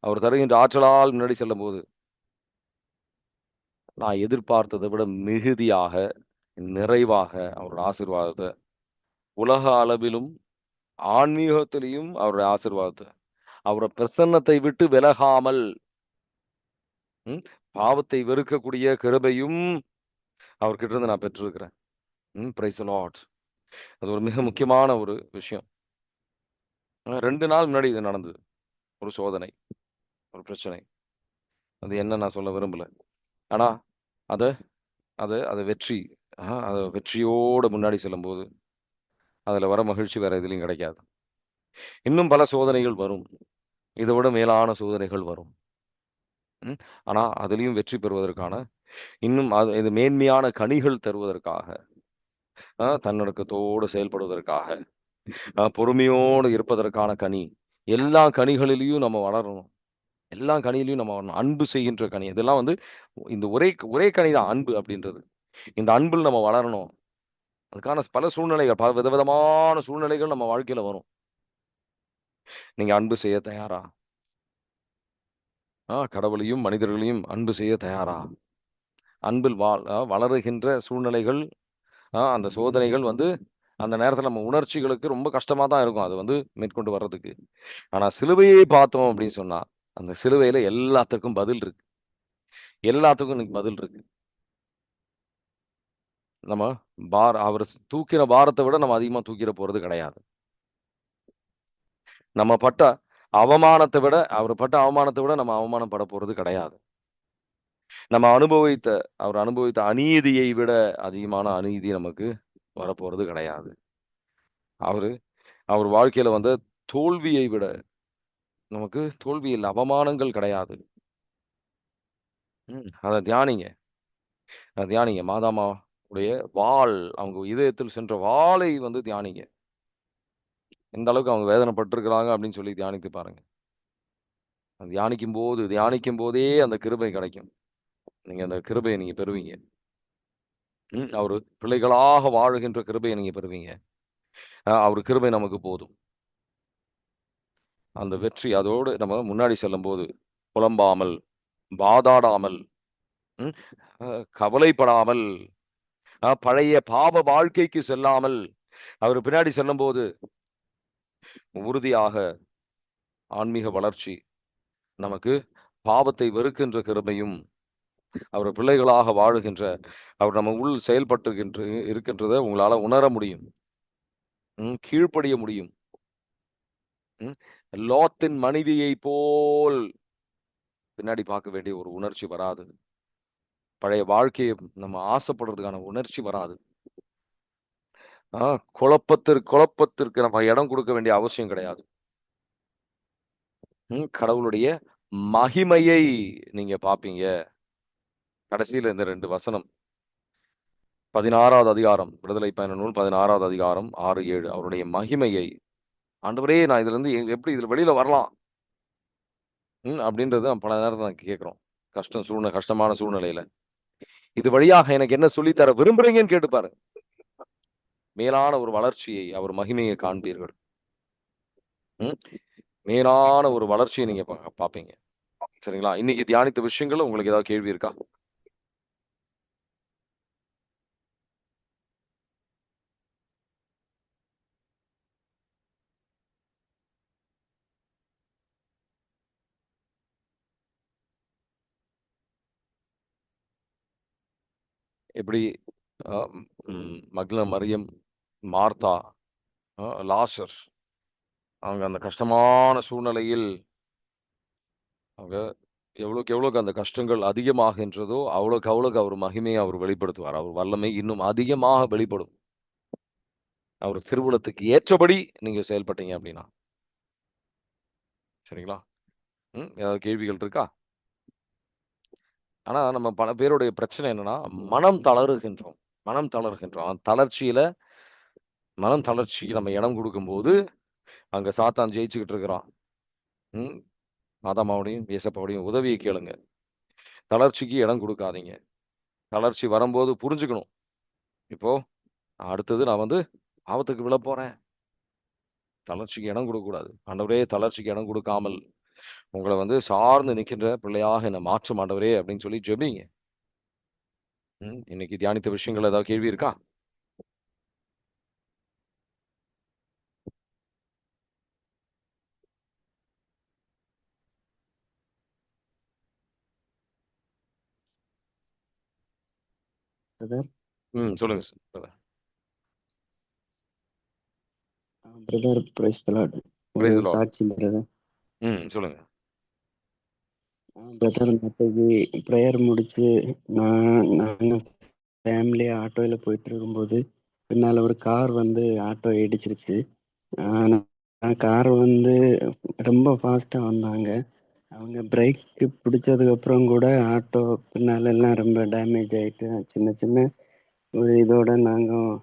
அவர் தருகின்ற ஆற்றலால் முன்னாடி செல்லும் போது நான் எதிர்பார்த்ததை விட மிகுதியாக நிறைவாக அவரோட ஆசீர்வாதத்தை உலக அளவிலும் ஆன்மீகத்திலையும் அவருடைய ஆசீர்வாதத்தை அவரோட பிரசன்னத்தை விட்டு விலகாமல் பாவத்தை வெறுக்கக்கூடிய கிருபையும் அவர்கிட்ட இருந்து நான் பெற்றிருக்கிறேன். Price the Lord. அது ஒரு மிக முக்கியமான ஒரு விஷயம். 2 நாள் முன்னாடி இது நடந்தது. ஒரு சோதனை, ஒரு பிரச்சனை. அது என்ன நான் சொல்ல விரும்பல. ஆனா அத வெற்றி அத வெற்றியோட முன்னாடி செல்லும்போது அதுல வர மகிழ்ச்சி வேற எதுலயும் கிடைக்காது. இன்னும் பல சோதனைகள் வரும். இதை விட மேலான சோதனைகள் வரும். ஆனா அதுலயும் வெற்றி பெறுவதற்கான இன்னும் இது மேன்மையான கனிகள் தருவதற்காக தன்னடக்கத்தோடு செயல்படுவதற்காக பொறுமையோடு இருப்பதற்கான கனி. எல்லா கனிகளிலையும் நம்ம வளரணும். எல்லா கனியிலையும் நம்ம வரணும். அன்பு செய்கின்ற கனி இதெல்லாம் வந்து இந்த ஒரே கனி தான் அன்பு அப்படின்றது. இந்த அன்பில் நம்ம வளரணும். அதுக்கான பல சூழ்நிலைகள், பல விதவிதமான சூழ்நிலைகள் நம்ம வாழ்க்கையில வரும். நீங்க அன்பு செய்ய தயாரா? கடவுளையும், மனிதர்களையும் அன்பு செய்ய தயாரா? அன்பில் வளருகின்ற சூழ்நிலைகள், அந்த சோதனைகள் வந்து அந்த நேரத்துல நம்ம உணர்ச்சிகளுக்கு ரொம்ப கஷ்டமா தான் இருக்கும். அது வந்து மேற்கொண்டு வர்றதுக்கு. ஆனா சிலுவையை பார்த்தோம் அப்படின்னு சொன்னா, அந்த சிலுவையில எல்லாத்துக்கும் பதில் இருக்கு. எல்லாத்துக்கும் இன்னைக்கு பதில் இருக்கு. நம்ம அவர் தூக்கின பாரத்த விட நம்ம அதிகமா தூக்கிற போறது கிடையாது. நம்ம பட்ட அவமானத்த விட அவர் பட்ட அவமானத்த விட நம்ம அவமானப்பட போறது கிடையாது. நம்ம அவர் அனுபவித்த அநீதியை விட அதிகமான அநீதி நமக்கு வரப்போறது கிடையாது. அவர் வாழ்க்கையில வந்த தோல்வியை விட நமக்கு தோல்வியில் அவமானங்கள் கிடையாது. அத தியானிங்க. தியானிங்க. மாதாமா உடைய வாள், அவங்க இதயத்தில் சென்ற வாளை வந்து தியானிங்க. எந்த அளவுக்கு அவங்க வேதனைப்பட்டிருக்கிறாங்க அப்படின்னு சொல்லி தியானித்து பாருங்க. தியானிக்கும் போதே அந்த கிருபை கிடைக்கும். நீங்க அந்த கிருபையை நீங்க பெறுவீங்க. அவரு பிள்ளைகளாக வாழுகின்ற கிருபையை நீங்க பெறுவீங்க. அவர் கிருபை நமக்கு போதும். அந்த வெற்றி அதோடு நம்ம முன்னாடி செல்லும்போது புலம்பாமல், வாதாடாமல், கவலைப்படாமல், பழைய பாவ வாழ்க்கைக்கு செல்லாமல், அவர் பின்னாடி செல்லும்போது உறுதியாக ஆன்மீக வளர்ச்சி, நமக்கு பாவத்தை வெறுக்கின்ற கிருபையும், அவர் பிள்ளைகளாக வாழுகின்ற அவர் நம்ம உள் செயல்பட்டு இருக்கின்றதை உங்களால உணர முடியும். கீழ்ப்படிய முடியும். லோத்தின் மனைவியை போல் பின்னாடி பார்க்க வேண்டிய ஒரு உணர்ச்சி வராது. பழைய வாழ்க்கையை நம்ம ஆசைப்படுறதுக்கான உணர்ச்சி வராது. குழப்பத்திற்கு நம்ம இடம் கொடுக்க வேண்டிய அவசியம் கிடையாது. கடவுளுடைய மகிமையை நீங்க பாப்பீங்க. கடைசியில இந்த 2 வசனம் 16வது அதிகாரம், விடுதலை பயண நூல் 16வது அதிகாரம் 6, 7 அவருடைய மகிமையை, ஆண்டவரே நான் இதுல இருந்து எப்படி இதுல வெளியில வரலாம் அப்படின்றது பல நேரத்துல நான் கேட்கிறோம். கஷ்டமான சூழ்நிலையில இது வழியாக எனக்கு என்ன சொல்லித்தர விரும்புறீங்கன்னு கேட்டு பாருங்க. மேலான ஒரு வளர்ச்சியை, அவர் மகிமையை காண்பீர்கள். மேலான ஒரு வளர்ச்சியை நீங்க பாப்பீங்க. சரிங்களா? இன்னைக்கு தியானித்த விஷயங்கள் உங்களுக்கு ஏதாவது கேள்வி இருக்கா? எப்படி மக்தலேனா மரியம், மார்த்தா, லாசர் அவங்க அந்த கஷ்டமான சூழ்நிலையில் அவங்க எவ்வளவுக்கு அந்த கஷ்டங்கள் அதிகமாகின்றதோ அவ்வளவுக்கு அவர் மகிமையை அவர் வெளிப்படுத்துவார். அவர் வல்லமை இன்னும் அதிகமாக வெளிப்படும். அவர் திருவுளத்துக்கு ஏற்றபடி நீங்க செயல்பட்டீங்க அப்படின்னா. சரிங்களா? ஏதாவது கேள்விகள் இருக்கா? ஆனா நம்ம பல பேருடைய பிரச்சனை என்னன்னா மனம் தளருகின்றோம். மனம் தளர்ச்சிக்கு நம்ம இடம் கொடுக்கும்போது அங்க சாத்தான் ஜெயிச்சுக்கிட்டு இருக்கிறான். மாதாமாவுடையும் ஏசப்பாவுடையும் உதவியை கேளுங்க. தளர்ச்சிக்கு இடம் கொடுக்காதீங்க. தளர்ச்சி வரும்போது புரிஞ்சுக்கணும். இப்போ அடுத்தது நான் வந்து ஆபத்துக்கு விழ போறேன். தளர்ச்சிக்கு இடம் கொடுக்கக்கூடாது. ஆண்டவரே தளர்ச்சிக்கு இடம் கொடுக்காமல் உங்களை வந்து சார்ந்து நிற்கின்ற பிள்ளையாக என்னை மாற்றும் ஆண்டவரே அப்படின்னு சொல்லி ஜெபிங்க. இன்னைக்கு தியானித்த விஷயங்கள் ஏதாவது கேள்வி இருக்கா? சொல்லுங்க sir. Brother price the Lord. ஒரு சாட்சி பிரதர். சொல்லுங்க. பிரதர் நேற்று ப்ரேயர் முடிச்சு நாங்க ஃபேமிலி ஆட்டோவில் போயிட்டு இருக்கும்போது பின்னால் ஒரு கார் வந்து ஆட்டோ இடிச்சிருச்சு. கார் வந்து ரொம்ப ஃபாஸ்ட்டாக வந்தாங்க. அவங்க பிரேக்கு பிடிச்சதுக்கப்புறம் கூட ஆட்டோ பின்னால் எல்லாம் ரொம்ப டேமேஜ் ஆகிட்டு சின்ன ஒரு இதோட நாங்கள்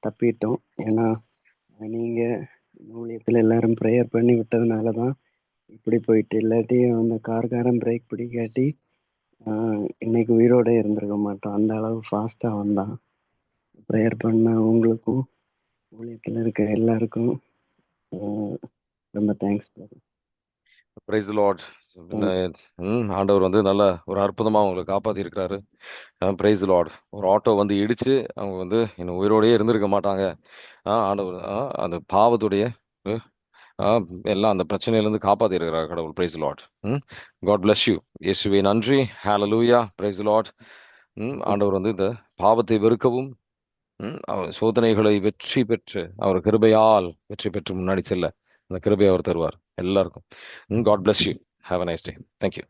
தப்பிட்டோம். ஏன்னா நீங்கள் ஊழியத்தில் எல்லாரும் ப்ரேயர் பண்ணி விட்டதுனால தான் இப்படி போயிட்டு, இல்லாட்டி அந்த கார்காரன் பிரேக் பிடிக்காட்டி இன்னைக்கு உயிரோட இருந்திருக்க மாட்டோம். அந்த அளவு ஃபாஸ்ட்டாக வந்தான். ப்ரேயர் பண்ண உங்களுக்கும் ஊழியத்தில் இருக்க எல்லாருக்கும் ரொம்ப தேங்க்ஸ். Price Lord. ஆண்டவர் வந்து நல்ல ஒரு அற்புதமா அவங்களை காப்பாத்தி இருக்கிறாரு. Price Lord. ஒரு ஆட்டோ வந்து இடிச்சு அவங்க வந்து இன்னும் உயிரோடயே இருந்திருக்க மாட்டாங்க. ஆண்டவர் அந்த பாவத்துடைய எல்லாம் அந்த பிரச்சனையிலேருந்து காப்பாத்தி இருக்கிறார் கடவுள். Praise Lord. God bless you. இயேசுவே நன்றி. ஹalleluya. Praise Lord. ஆண்டவர் வந்து இந்த பாவத்தை வெறுக்கவும் அவர் சோதனைகளை வெற்றி பெற்று அவர் கிருபையால் வெற்றி பெற்று முன்னாடி செல்ல அந்த கிருபையை அவர் தருவார் எல்லாருக்கும். God bless you. Have a nice day. Thank you.